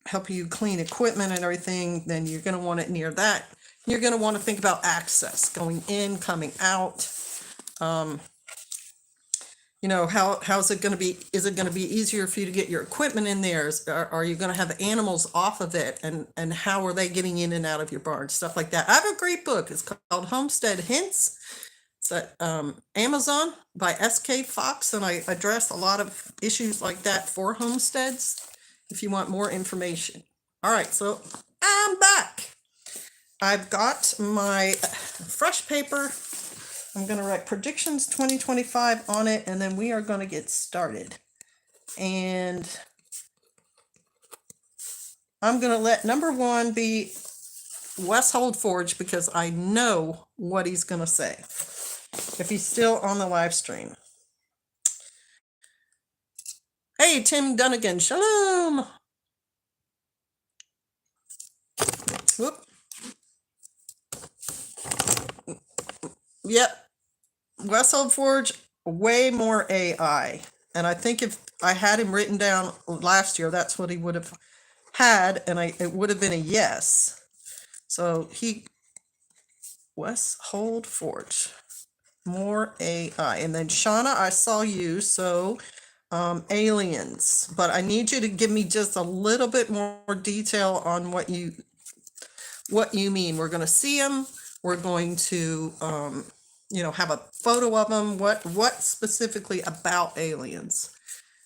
help you clean equipment and everything, then you're going to want it near that. You're going to want to think about access, going in, coming out. You know, how's it going to be? Is it going to be easier for you to get your equipment in there? Are you going to have animals off of it? And how are they getting in and out of your barn? Stuff like that. I have a great book. It's called Homestead Hints. It's at Amazon by S.K. Fox, and I address a lot of issues like that for homesteads if you want more information. All right, so I'm back. I've got my fresh paper. I'm going to write predictions 2025 on it, and then we are going to get started. And I'm going to let number one be Wes Hold Forge, because I know what he's going to say if he's still on the live stream. Hey, Tim Dunnigan, shalom. Whoop. Yep. Wes Hold Forge, way more AI. And I think if I had him written down last year, that's what he would have had, and it would have been a yes. So Wes Hold Forge, more AI. And then Shauna, I saw you, so aliens. But I need you to give me just a little bit more detail on what you mean. We're going to see them. We're going to have a photo of them. What specifically about aliens?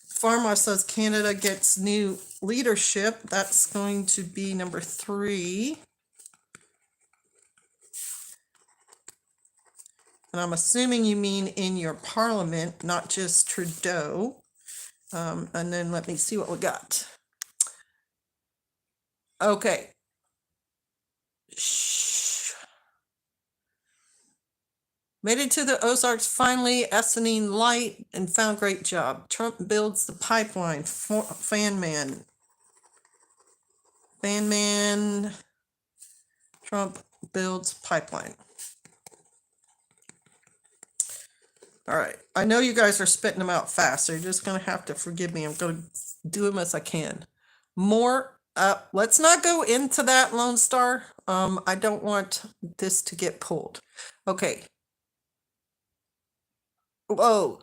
Pharma says Canada gets new leadership. That's going to be number 3. And I'm assuming you mean in your parliament, not just Trudeau. And then let me see what we got. Okay. Shh. Made it to the Ozarks finally, Essenine light, and found great job. Trump builds the pipeline. Fan man. Trump builds pipeline. All right. I know you guys are spitting them out fast, so you're just going to have to forgive me. I'm going to do them as I can. More. Let's not go into that, Lone Star. I don't want this to get pulled. Okay. Whoa.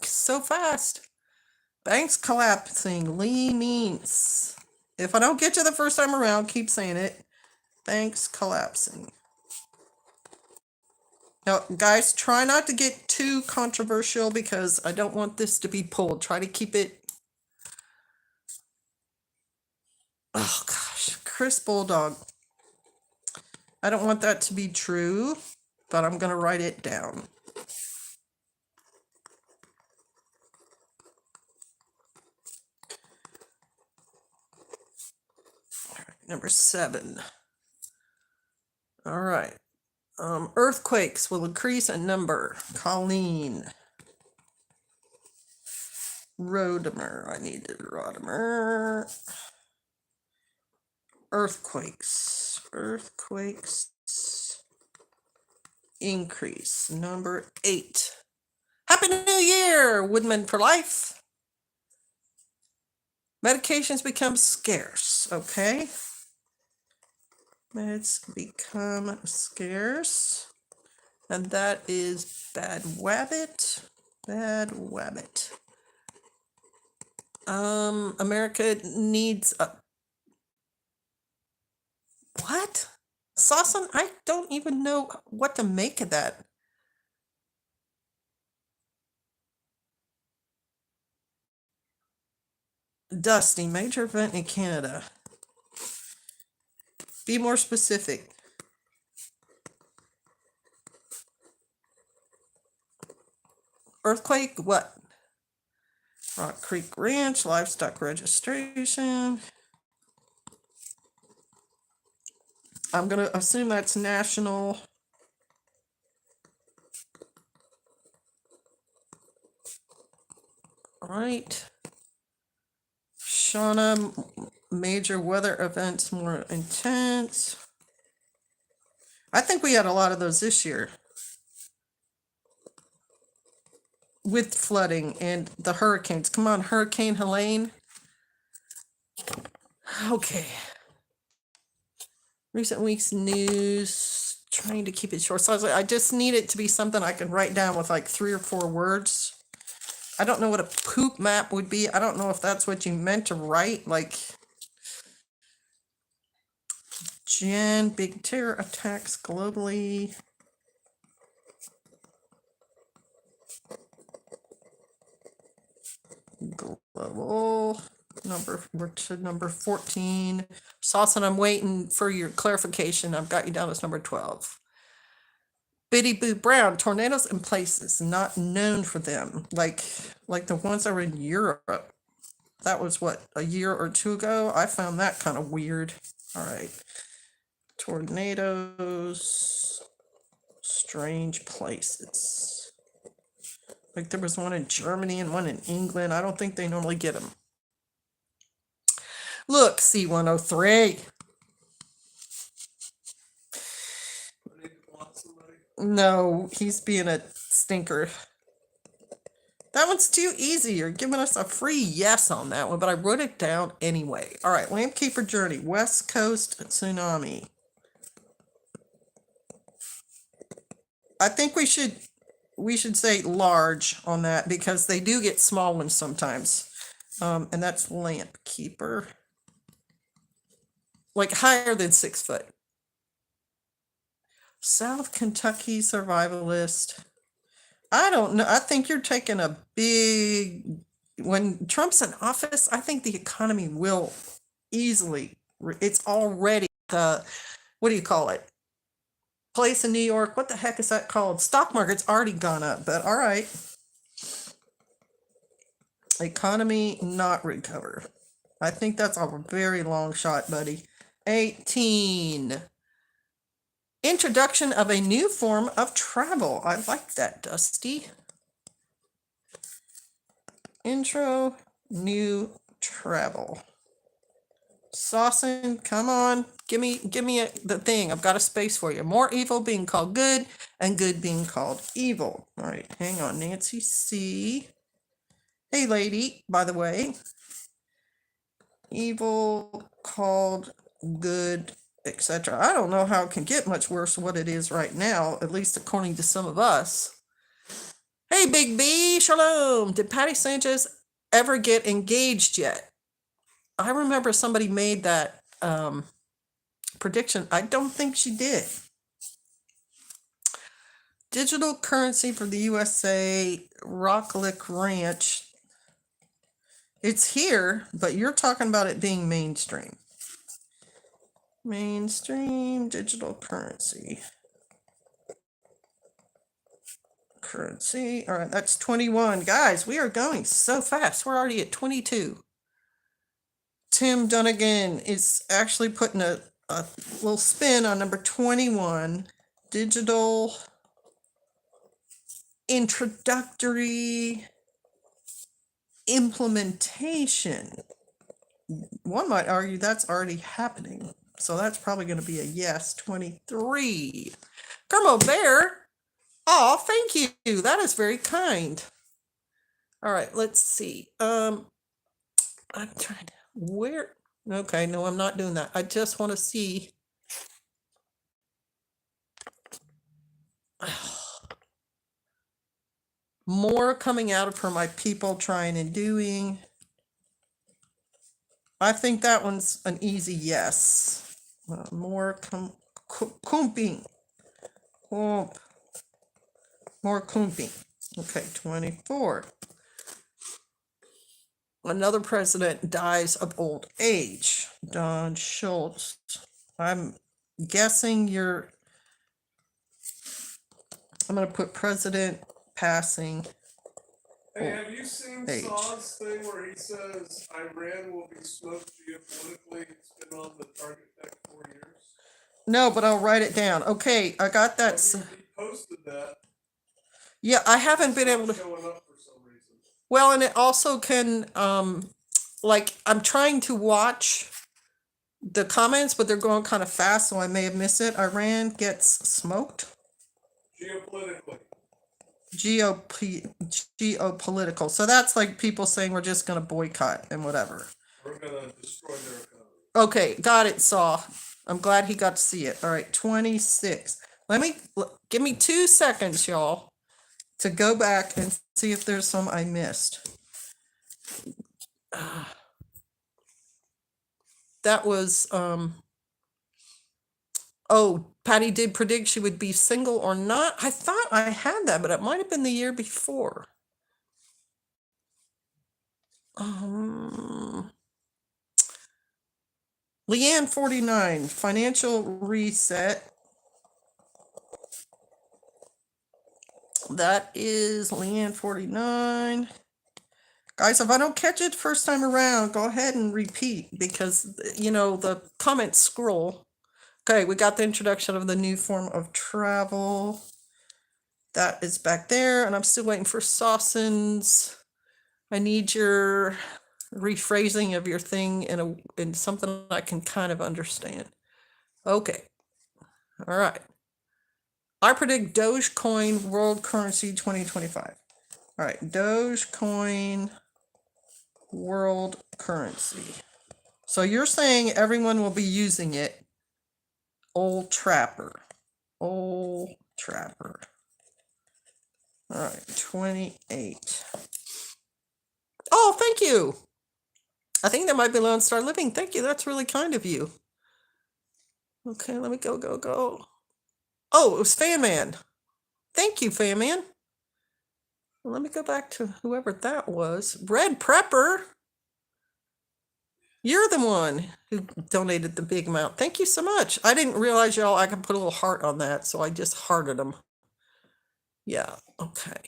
So fast. Banks collapsing. Lee means. If I don't get you the first time around, keep saying it. Banks collapsing. Now, guys, try not to get too controversial because I don't want this to be pulled. Try to keep it. Oh, gosh. Chris Bulldog. I don't want that to be true, but I'm going to write it down. Number 7. All right. Earthquakes will increase in number. Colleen. Rodimer. I needed Rodimer. Earthquakes. Increase. Number 8. Happy New Year, Woodman for life. Medications become scarce. Okay. Meds become scarce. And that is Bad Wabbit. America needs a... What? Sawson? I don't even know what to make of that. Dusty, major event in Canada. Be more specific. Earthquake, what? Rock Creek Ranch, livestock registration. I'm going to assume that's national. All right. Shauna, major weather events more intense. I think we had a lot of those this year. With flooding and the hurricanes. Come on, Hurricane Helene. Okay. Recent week's news. trying to keep it short. So I just need it to be something I can write down with like 3 or 4 words. I don't know what a poop map would be. I don't know if that's what you meant to write. Like, big terror attacks globally. Global number, we're to number 14. Saucin, I'm waiting for your clarification. I've got you down as number 12. Biddy Boo Brown, tornadoes in places not known for them, like the ones that were in Europe. That was what, a year or 2 ago? I found that kind of weird. All right. Tornadoes, strange places. Like there was one in Germany and one in England. I don't think they normally get them. Look, C103. No, he's being a stinker. That one's too easy. You're giving us a free yes on that one, but I wrote it down anyway. All right, Lampkeeper Journey, West Coast Tsunami. I think we should say large on that because they do get small ones sometimes. And that's Lampkeeper. Like higher than 6 foot. South Kentucky Survivalist. I don't know. I think you're taking a big, when Trump's in office, I think the economy will easily, it's already the, what do you call it? Place in New York. What the heck is that called? Stock market's already gone up, but all right. Economy not recover. I think that's a very long shot, buddy. 18. Introduction of a new form of travel. I like that, Dusty. Intro, new travel. Saucin, come on. Give me the thing. I've got a space for you. More evil being called good and good being called evil. All right, hang on. Nancy C. Hey, lady, by the way. Evil called good, etc. I don't know how it can get much worse than what it is right now, at least according to some of us. Hey, Big B, shalom. Did Patty Sanchez ever get engaged yet? I remember somebody made that prediction. I don't think she did. Digital currency for the USA, Rocklick Ranch. It's here, but you're talking about it being mainstream. Mainstream digital currency. Currency. All right, that's 21. Guys, we are going so fast. We're already at 22. Tim Dunnigan is actually putting a little spin on number 21. Digital introductory implementation. One might argue that's already happening. So that's probably going to be a yes. 23. Kermo Bear. Oh, thank you. That is very kind. All right, let's see. I'm trying to, where? Okay, no, I'm not doing that. I just want to see. More coming out of her, my people trying and doing. I think that one's an easy yes. More kumping. More kumping. Okay, 24. Another president dies of old age. Don Schultz. I'm guessing I'm going to put president passing.
Hey, have you seen
age.
Saw's thing where he says Iran will be smoked geopolitically? It's been on the target deck 4 years.
No, but I'll write it down. Okay, I got that.
He posted that.
Yeah, I haven't been able to.
Showing up for some reason.
Well, and it also can, like, I'm trying to watch the comments, but they're going kind of fast, so I may have missed it. Iran gets smoked.
Geopolitically.
Geopolitical. So that's like people saying we're just going to boycott and whatever.
We're going to destroy their economy.
Okay, got it, Saw. I'm glad he got to see it. All right, 26. Give me 2 seconds, y'all, to go back and see if there's some I missed. That was, oh, Patty did predict she would be single or not. I thought I had that, but it might have been the year before. Leanne 49, financial reset. That is Leanne 49. Guys, if I don't catch it first time around, go ahead and repeat because, the comments scroll. Okay, we got the introduction of the new form of travel. That is back there, and I'm still waiting for Sawson's. I need your rephrasing of your thing in something I can kind of understand. Okay. All right. I predict Dogecoin world currency 2025. All right, Dogecoin world currency. So you're saying everyone will be using it. Old Trapper. All right, 28. Oh, thank you. I think that might be Lone Star Living. Thank you. That's really kind of you. Okay, let me go. Oh, it was Fan Man. Thank you, Fan Man. Well, let me go back to whoever that was. Red Prepper. You're the one who donated the big amount. Thank you so much. I didn't realize, y'all, I could put a little heart on that, so I just hearted them. Yeah, okay.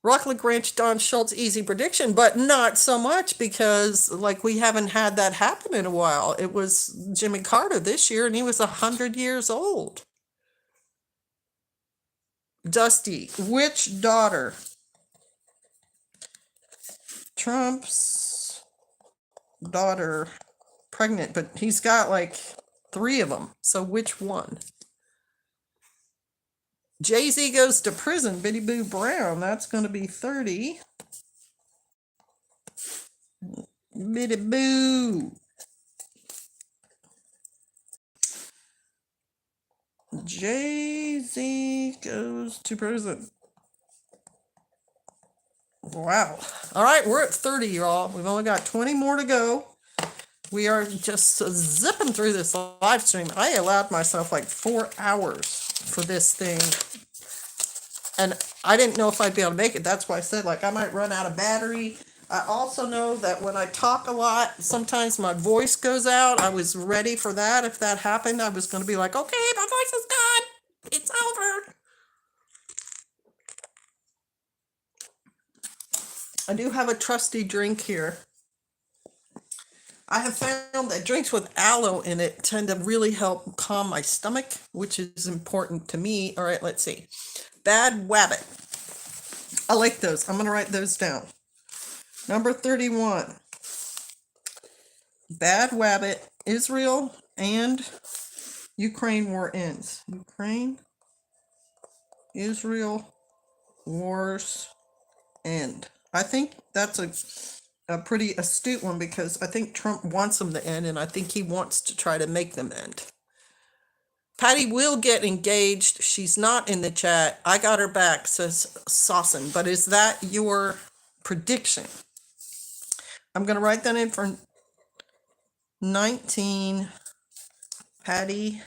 Rockland Ranch, Don Schultz, easy prediction, but not so much because, we haven't had that happen in a while. It was Jimmy Carter this year, and he was 100 years old. Dusty, which daughter? Trump's daughter, pregnant, but he's got 3 of them. So which one? Jay-Z goes to prison. Bitty Boo Brown. That's going to be 30. Bitty Boo. Jay-Z goes to prison. Wow. All right, we're at 30, y'all. We've only got 20 more to go. We are just zipping through this live stream. I allowed myself 4 hours for this thing. And I didn't know if I'd be able to make it. That's why I said, I might run out of battery. I also know that when I talk a lot, sometimes my voice goes out. I was ready for that. If that happened, I was going to be like, okay, my voice is gone. It's over. I do have a trusty drink here. I have found that drinks with aloe in it tend to really help calm my stomach, which is important to me. All right, let's see. Bad Wabbit. I like those. I'm going to write those down. Number 31. Bad Wabbit. Israel and Ukraine war ends. Ukraine, Israel, wars end. I think that's a pretty astute one because I think Trump wants them to end, and I think he wants to try to make them end. Patty will get engaged. She's not in the chat. I got her back, says Sawson. But is that your prediction? I'm going to write that in for 19. Patty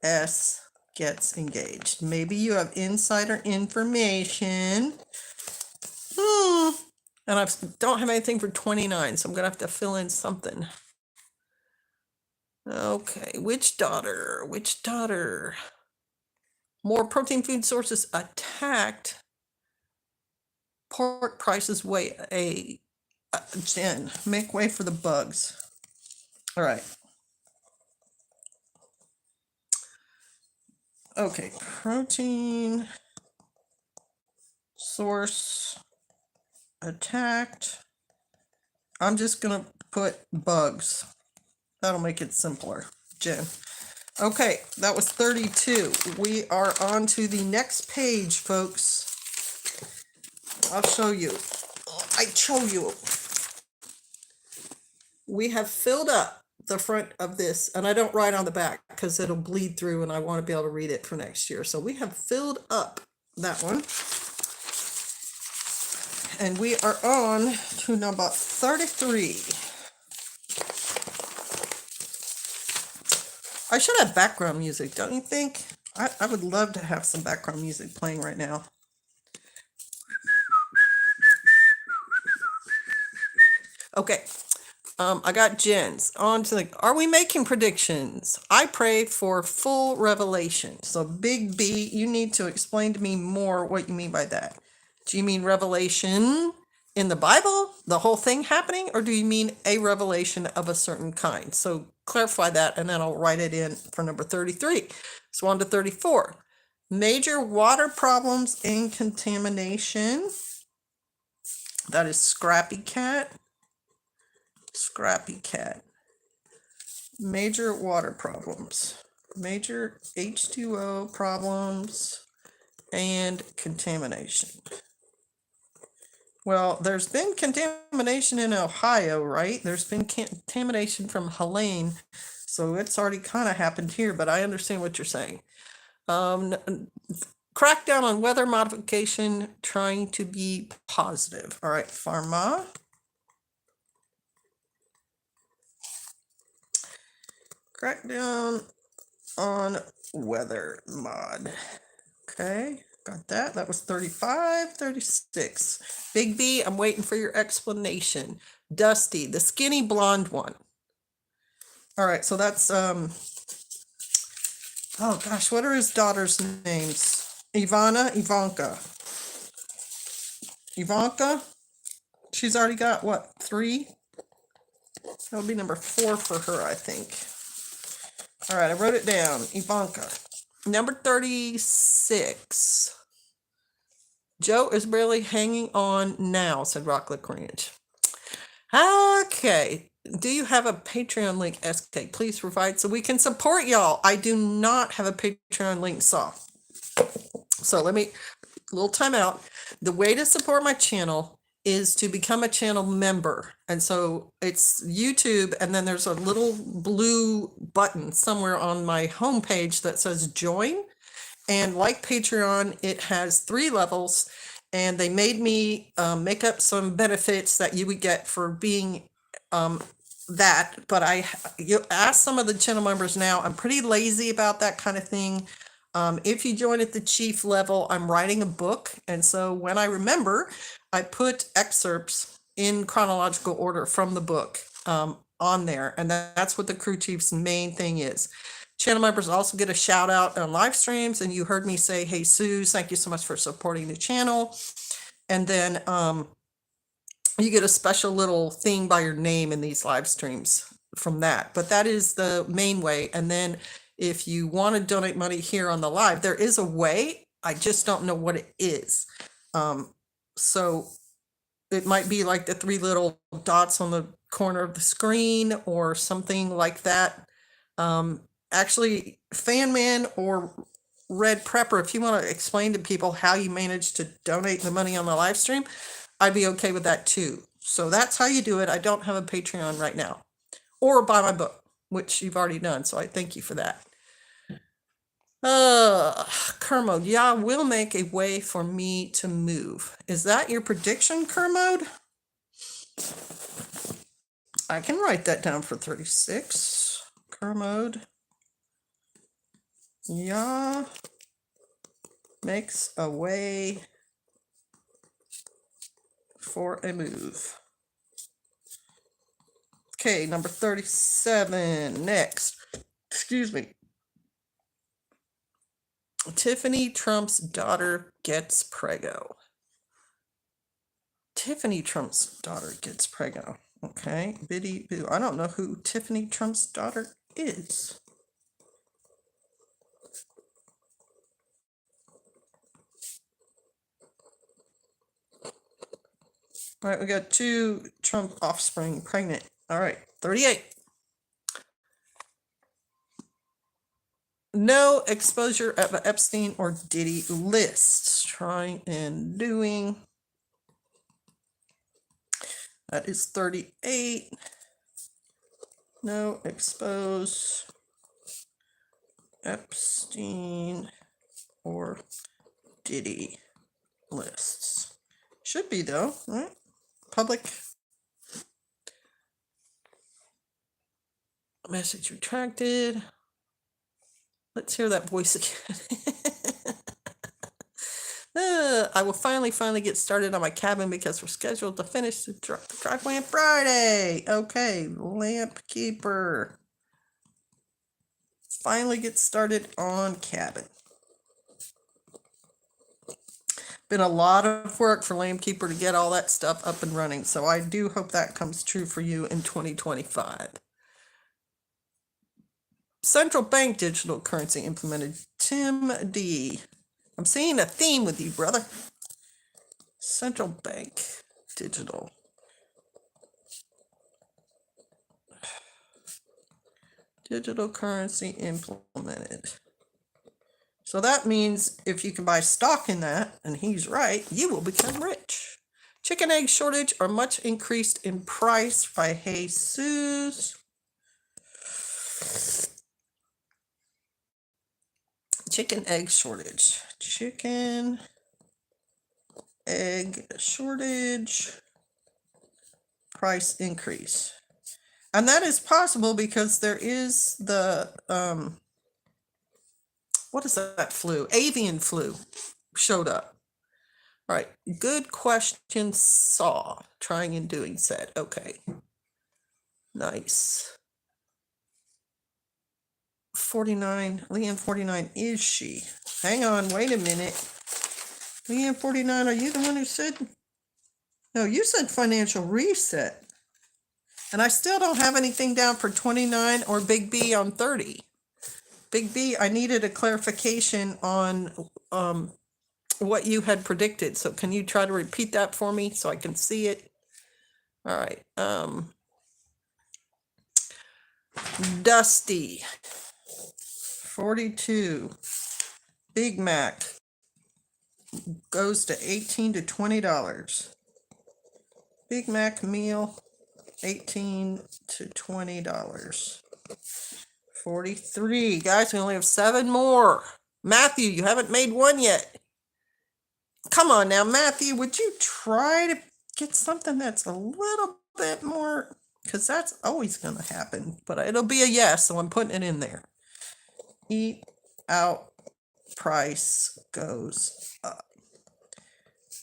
S. gets engaged. Maybe you have insider information. And I don't have anything for 29, so I'm going to have to fill in something. Okay, which daughter? More protein food sources attacked. Pork prices Jen, make way for the bugs. All right. Okay, protein source attacked. I'm just going to put bugs. That'll make it simpler, Jen. Okay, that was 32. We are on to the next page, folks. I'll show you. I show you. We have filled up the front of this, and I don't write on the back because it'll bleed through and I want to be able to read it for next year. So we have filled up that one. And we are on to number 33. I should have background music, don't you think? I would love to have some background music playing right now. Okay. I got Jen's on to are we making predictions? I pray for full revelation. So big B, you need to explain to me more what you mean by that. Do you mean revelation in the Bible, the whole thing happening, or do you mean a revelation of a certain kind? So clarify that, and then I'll write it in for number 33. So on to 34. Major water problems and contamination. That is Scrappy Cat. Scrappy Cat. Major water problems. Major H2O problems and contamination. Well, there's been contamination in Ohio, right? There's been contamination from Helene, so it's already kind of happened here, but I understand what you're saying. Crackdown on weather modification, trying to be positive. All right, Pharma. Crackdown on weather mod. Okay, got that. That was 35, 36. Big B, I'm waiting for your explanation. Dusty, the skinny blonde one. All right, so that's oh gosh, what are his daughters' names? Ivanka. Ivanka? She's already got what, 3? That'll be number 4 for her, I think. All right, I wrote it down. Ivanka. Number 36. Joe is barely hanging on now, said Rocklick Ranch. Okay. Do you have a Patreon link, SK? Please provide so we can support y'all. I do not have a Patreon link, so let me, little time out. The way to support my channel is to become a channel member. And so it's YouTube, and then there's a little blue button somewhere on my homepage that says join. And like Patreon, it has 3 levels, and they made me make up some benefits that you would get for being that. But you ask some of the channel members now, I'm pretty lazy about that kind of thing. If you join at the chief level, I'm writing a book. And so when I remember, I put excerpts in chronological order from the book on there. And that's what the crew chief's main thing is. Channel members also get a shout out on live streams. And you heard me say, hey, Sue, thank you so much for supporting the channel. And then you get a special little thing by your name in these live streams from that. But that is the main way. And then if you want to donate money here on the live, there is a way. I just don't know what it is. So it might be like the 3 little dots on the corner of the screen or something like that. Actually, Fanman or Red Prepper, if you want to explain to people how you manage to donate the money on the live stream, I'd be okay with that too. So that's how you do it. I don't have a Patreon right now. Or buy my book, which you've already done. So I thank you for that. Kermode, yeah, will make a way for me to move. Is that your prediction, Kermode? I can write that down for 36. Kermode. Yeah. Makes a way for a move. Okay, number 37. Next. Excuse me. Tiffany Trump's daughter gets preggo. Tiffany Trump's daughter gets preggo. Okay, Biddy Boo. I don't know who Tiffany Trump's daughter is. All right, we got 2 Trump offspring pregnant. All right, 38. No exposure of Epstein or Diddy lists. Trying and doing. That is 38. No expose Epstein or Diddy lists. Should be though, right? Public message retracted. Let's hear that voice again. I will finally get started on my cabin because we're scheduled to finish the driveway on Friday. Okay, lamp keeper. Finally get started on cabin. Been a lot of work for lamp keeper to get all that stuff up and running, so I do hope that comes true for you in 2025. Central bank digital currency implemented. Tim D. I'm seeing a theme with you, brother. Central bank digital. Digital currency implemented. So that means if you can buy stock in that, and he's right, you will become rich. Chicken egg shortage are much increased in price by Jesus. Chicken egg shortage. Chicken egg shortage. Price increase. And that is possible because there is the, what is that flu? Avian flu showed up. All right, good question, saw. Trying and doing said. Okay. Nice. 49, Leanne 49, is she? Hang on, wait a minute. Leanne 49, are you the one who said? No, you said financial reset. And I still don't have anything down for 29 or Big B on 30. Big B, I needed a clarification on what you had predicted. So can you try to repeat that for me so I can see it? All right. Dusty. 42. Big Mac goes to $18 to $20. Big Mac meal, $18 to $20. 43. Guys, we only have 7 more. Matthew, you haven't made one yet. Come on now, Matthew, would you try to get something that's a little bit more? Because that's always going to happen. But it'll be a yes, so I'm putting it in there. Eat out price goes up.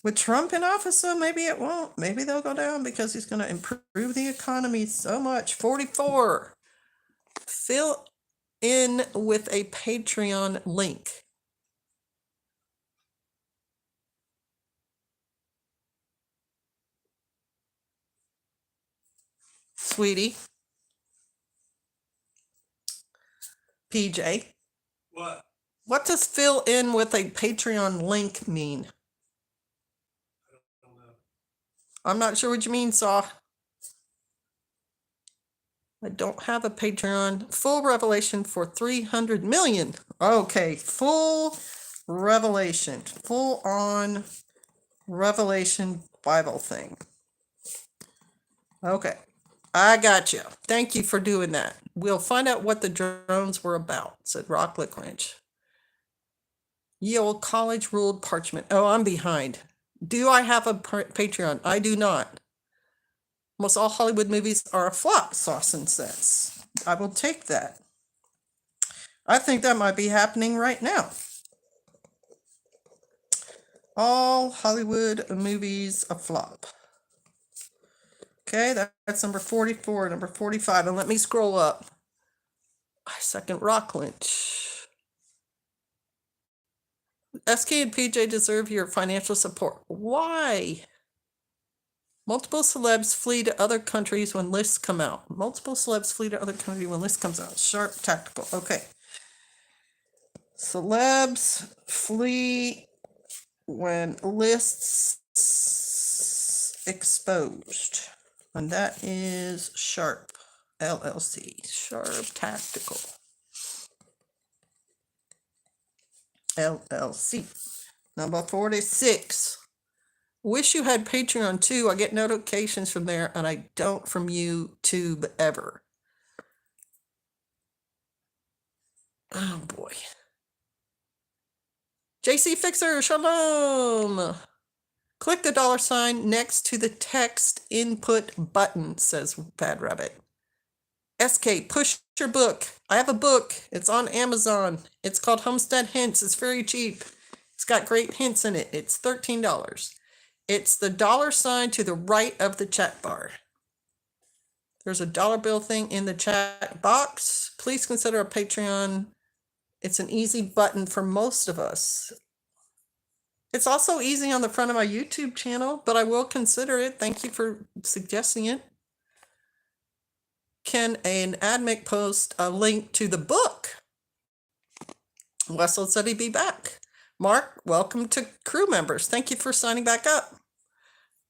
With Trump in office, though, maybe it won't. Maybe they'll go down because he's going to improve the economy so much. 44. Fill in with a Patreon link. Sweetie. PJ.
What?
What does fill in with a Patreon link mean?
I don't know.
I'm not sure what you mean, Saw. I don't have a Patreon. Full revelation for 300 million. Okay, full revelation. Full on revelation Bible thing. Okay, I got you. Thank you for doing that. We'll find out what the drones were about, said Rocklick Ranch. Ye old college ruled parchment. Oh, I'm behind. Do I have a Patreon? I do not. Most all Hollywood movies are a flop, Sawson says. I will take that. I think that might be happening right now. All Hollywood movies a flop. Okay, that's number 44, number 45. And let me scroll up. I second Rocklinch. SK and PJ deserve your financial support. Why? Multiple celebs flee to other countries when lists come out. Multiple celebs flee to other countries when list comes out. Sharp tactical. Okay. Celebs flee when lists exposed. And that is Sharp LLC. Sharp Tactical LLC. Number 46. Wish you had Patreon too. I get notifications from there and I don't from YouTube ever. Oh boy. JC Fixer, shalom. Click the $ next to the text input button, says Bad Rabbit. SK, push your book. I have a book. It's on Amazon. It's called Homestead Hints. It's very cheap. It's got great hints in it. It's $13. It's the $ to the right of the chat bar. There's a dollar bill thing in the chat box. Please consider a Patreon. It's an easy button for most of us. It's also easy on the front of my YouTube channel, but I will consider it. Thank you for suggesting it. Can an admin post a link to the book? Wessel said he'd be back. Mark, welcome to crew members. Thank you for signing back up.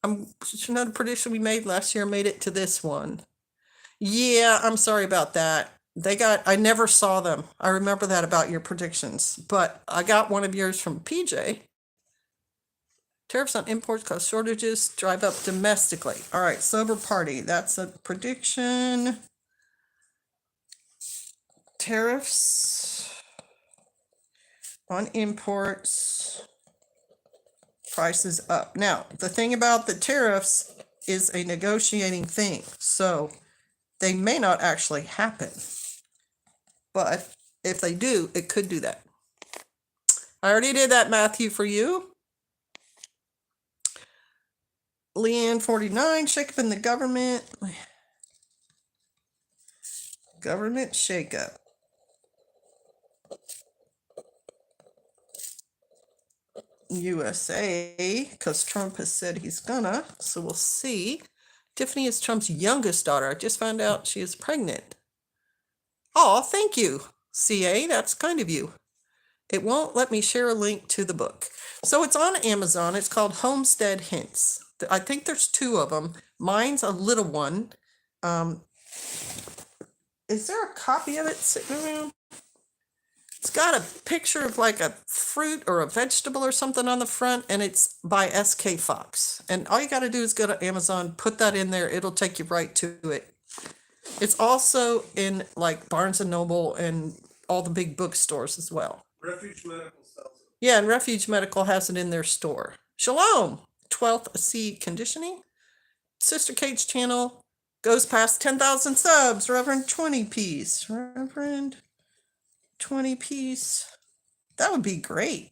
Another prediction we made last year made it to this one. Yeah, I'm sorry about that. I never saw them. I remember that about your predictions, but I got one of yours from PJ. Tariffs on imports cause shortages, drive up domestically. All right, sober party. That's a prediction. Tariffs on imports, prices up. Now, the thing about the tariffs is a negotiating thing, so they may not actually happen. But if they do, it could do that. I already did that, Matthew, for you. Leanne 49, shake up in the government. Government shakeup. USA, because Trump has said he's gonna, so we'll see. Tiffany is Trump's youngest daughter. I just found out she is pregnant. Oh, thank you, CA. That's kind of you. It won't let me share a link to the book. So it's on Amazon. It's called Homestead Hints. I think there's 2 of them. Mine's a little one. Is there a copy of it sitting around? It's got a picture of like a fruit or a vegetable or something on the front, and it's by SK Fox. And all you got to do is go to Amazon, put that in there. It'll take you right to it. It's also in like Barnes and Noble and all the big bookstores as well.
Refuge Medical sells it.
Yeah, and Refuge Medical has it in their store. Shalom, 12th C Conditioning. Sister Kate's channel goes past 10,000 subs. Reverend 20 piece. Reverend 20 piece. That would be great.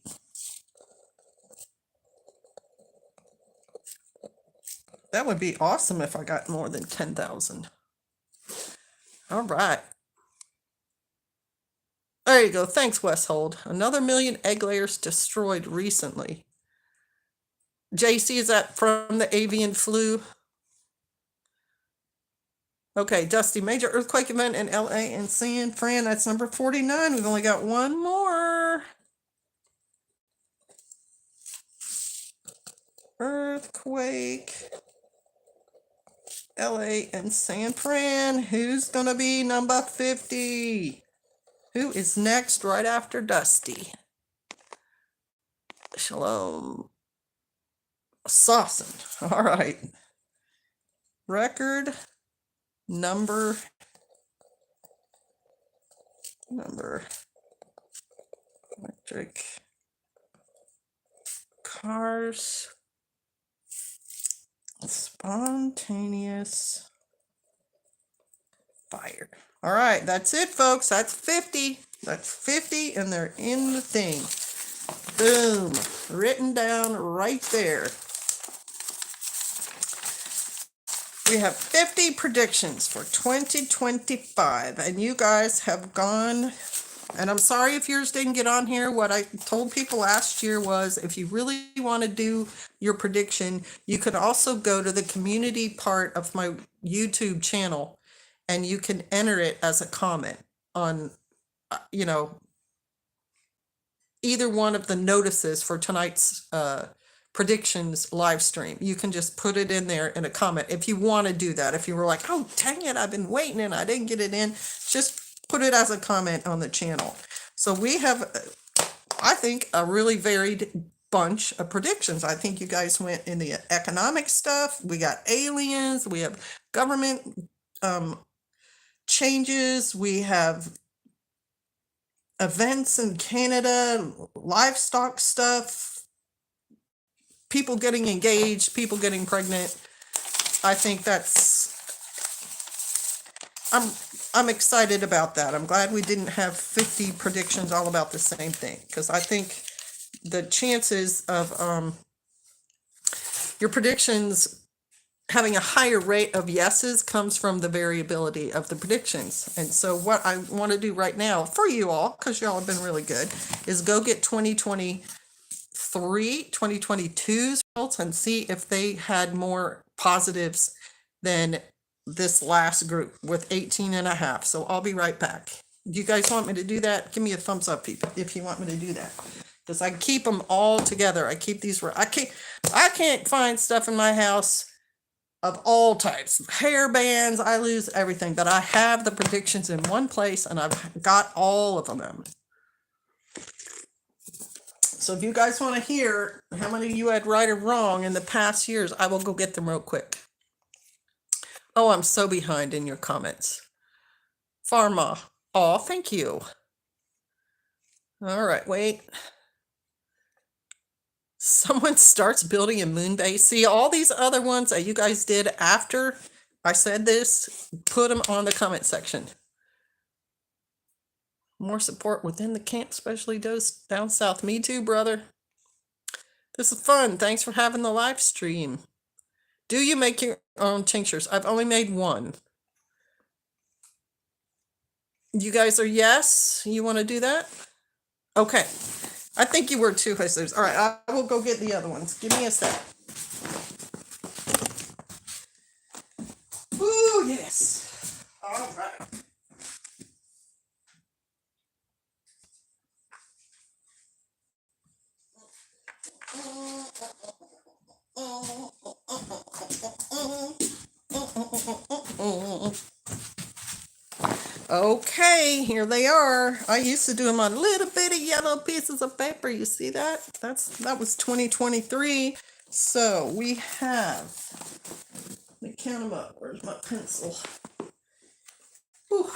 That would be awesome if I got more than 10,000. All right. There you go. Thanks, Westhold. Another 1,000,000 egg layers destroyed recently. JC, is that from the avian flu? Okay, Dusty, major earthquake event in LA and San Fran. That's number 49. We've only got one more. Earthquake. LA and San Fran. Who's going to be number 50? Who is next right after Dusty? Shalom. Saucin. All right. Record number electric cars spontaneous fire. All right, that's it, folks. That's 50. That's 50, and they're in the thing. Boom. Written down right there. We have 50 predictions for 2025, and you guys have gone, and I'm sorry if yours didn't get on here. What I told people last year was if you really want to do your prediction, you could also go to the community part of my YouTube channel, and you can enter it as a comment on, either one of the notices for tonight's predictions live stream. You can just put it in there in a comment if you want to do that. If you were like, oh dang it, I've been waiting and I didn't get it in, just put it as a comment on the channel. So we have, I think, a really varied bunch of predictions. I think you guys went in the economic stuff. We got aliens. We have government changes. We have events in Canada, livestock stuff, people getting engaged, people getting pregnant. I think I'm excited about that. I'm glad we didn't have 50 predictions all about the same thing, because I think the chances of your predictions having a higher rate of yeses comes from the variability of the predictions. And so what I want to do right now for you all, because y'all have been really good, is go get 2022's results and see if they had more positives than this last group with 18 and a half. So I'll be right back. Do you guys want me to do that? Give me a thumbs up if you want me to do that. Because I keep them all together. I keep these. I can't find stuff in my house of all types, hair bands. I lose everything, but I have the predictions in one place, and I've got all of them. So if you guys want to hear how many of you had right or wrong in the past years, I will go get them real quick. Oh, I'm so behind in your comments. Pharma. Oh, thank you. All right, wait. Someone starts building a moon base. See, all these other ones that you guys did after I said this, put them on the comment section. More support within the camp, especially those down south. Me too, brother. This is fun. Thanks for having the live stream. Do you make your own tinctures? I've only made one. You guys are yes? You want to do that? Okay. I think you were too, Jesus. All right, I will go get the other ones. Give me a sec. Ooh, yes. All right. Okay, here they are. I used to do them on little bitty yellow pieces of paper. You see that? That was 2023. So we have, let me count them up. Where's my pencil? Whew.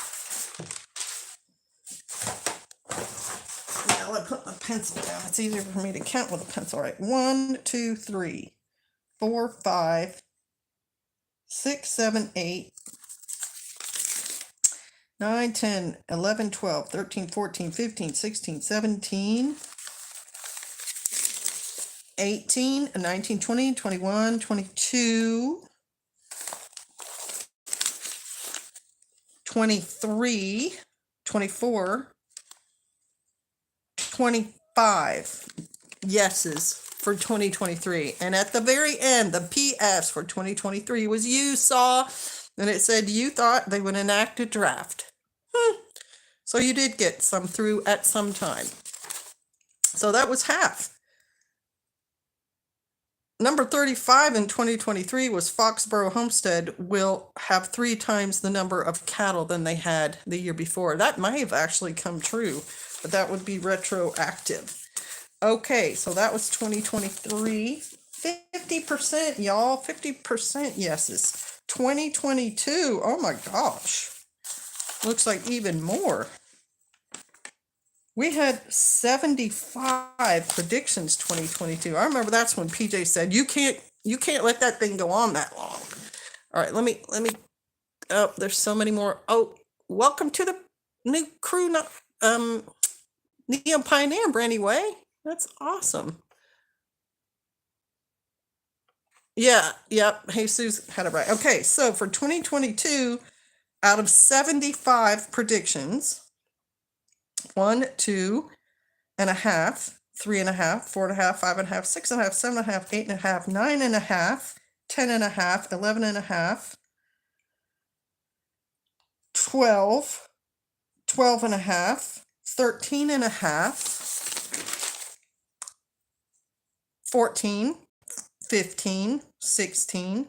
Now I put my pencil down. It's easier for me to count with a pencil. All right, 1, 2, 3, 4, 5, 6, 7, 8, 9, 10, 11, 12, 13, 14, 15, 16, 17, 18, 19, 20, 21, 22, 23, 24, 25 yeses for 2023. And at the very end, the PS for 2023 was you saw, and it said you thought they would enact a draft. So you did get some through at some time. So that was half. Number 35 in 2023 was Foxborough Homestead will have 3 times the number of cattle than they had the year before. That might have actually come true, but that would be retroactive. Okay, so that was 2023. 50%, y'all. 50% yeses. 2022, oh my gosh. Looks like even more. We had 75 predictions 2022. I remember that's when PJ said, you can't let that thing go on that long. All right, let me, oh, there's so many more. Oh, welcome to the new crew, Neo Pioneer, Brandy Way. That's awesome. Yeah, yep, Jesus had it right. Okay, so for 2022, out of 75 predictions, 1, 2 and a half, 3 and a half, 4 and a half, 5 and a half, 6 and a half, 7 and a half, 8 and a half, 9 and a half, 10 and a half, 11 and a half, 12, 12 and a half, 13 and a half, 14, 15, 16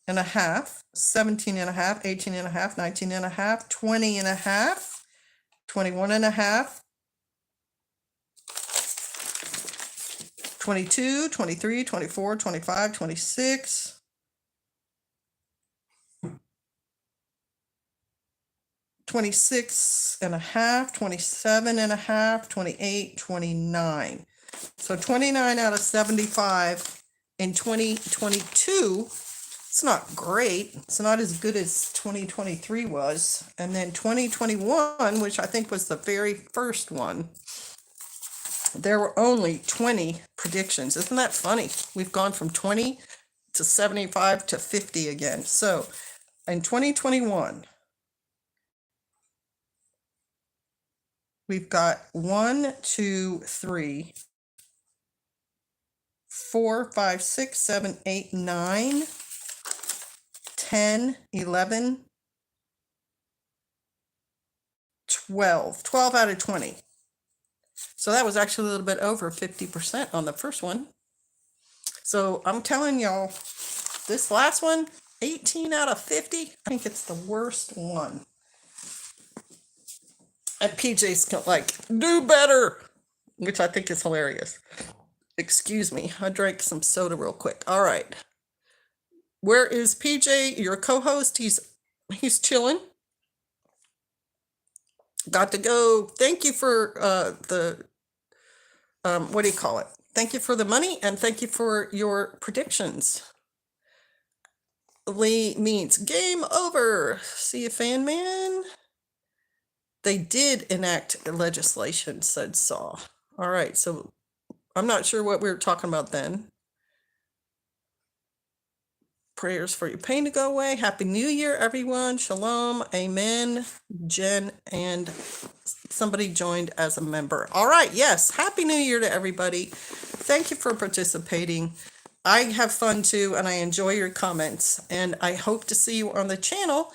and a half, 17 and a half, 18 and a half, 19 and a half, 20 and a half, 21 and a half, 22, 23, 24, 25, 26, 27, 26 and a half, 27 and a half, 28, 29. So 29 out of 75 in 2022. It's not great. It's not as good as 2023 was. And then 2021, which I think was the very first one, there were only 20 predictions. Isn't that funny? We've gone from 20 to 75 to 50 again. So in 2021, we've got 1, 2, 3, 4, 5, 6, 7, 8, 9, 10, 11, 12. 12 out of 20. So that was actually a little bit over 50% on the first one. So I'm telling y'all, this last one, 18 out of 50, I think it's the worst one. And PJ's like, do better, which I think is hilarious. Excuse me, I drank some soda real quick. All right. Where is PJ, your co-host? He's chilling. Got to go. Thank you for what do you call it? Thank you for the money and thank you for your predictions. Lee means game over. See you, fan man. They did enact legislation, said Saw. All right, so I'm not sure what we were talking about then. Prayers for your pain to go away. Happy New Year, everyone. Shalom. Amen. Jen and somebody joined as a member. All right. Yes. Happy New Year to everybody. Thank you for participating. I have fun too, and I enjoy your comments, and I hope to see you on the channel.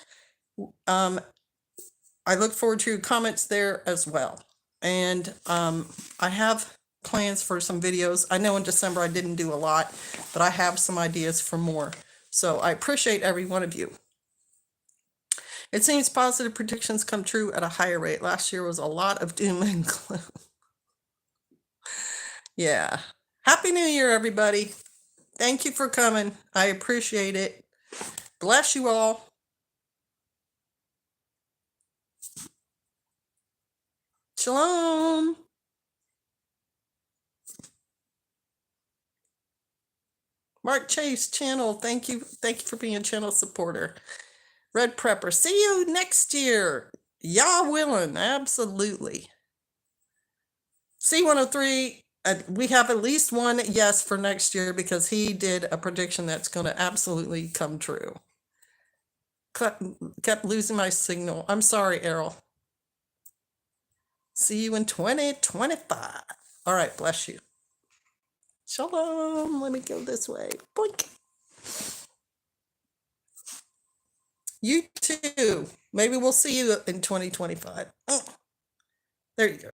I look forward to your comments there as well. And I have plans for some videos. I know in December I didn't do a lot, but I have some ideas for more. So I appreciate every one of you. It seems positive predictions come true at a higher rate. Last year was a lot of doom and gloom. Yeah. Happy New Year, everybody. Thank you for coming. I appreciate it. Bless you all. Shalom. Mark Chase channel. Thank you. Thank you for being a channel supporter. Red Prepper. See you next year. Yah willing. Absolutely. C103. We have at least one yes for next year because he did a prediction that's going to absolutely come true. Kept losing my signal. I'm sorry, Errol. See you in 2025. All right. Bless you. Shalom. Let me go this way. Boink. You too. Maybe we'll see you in 2025. There you go.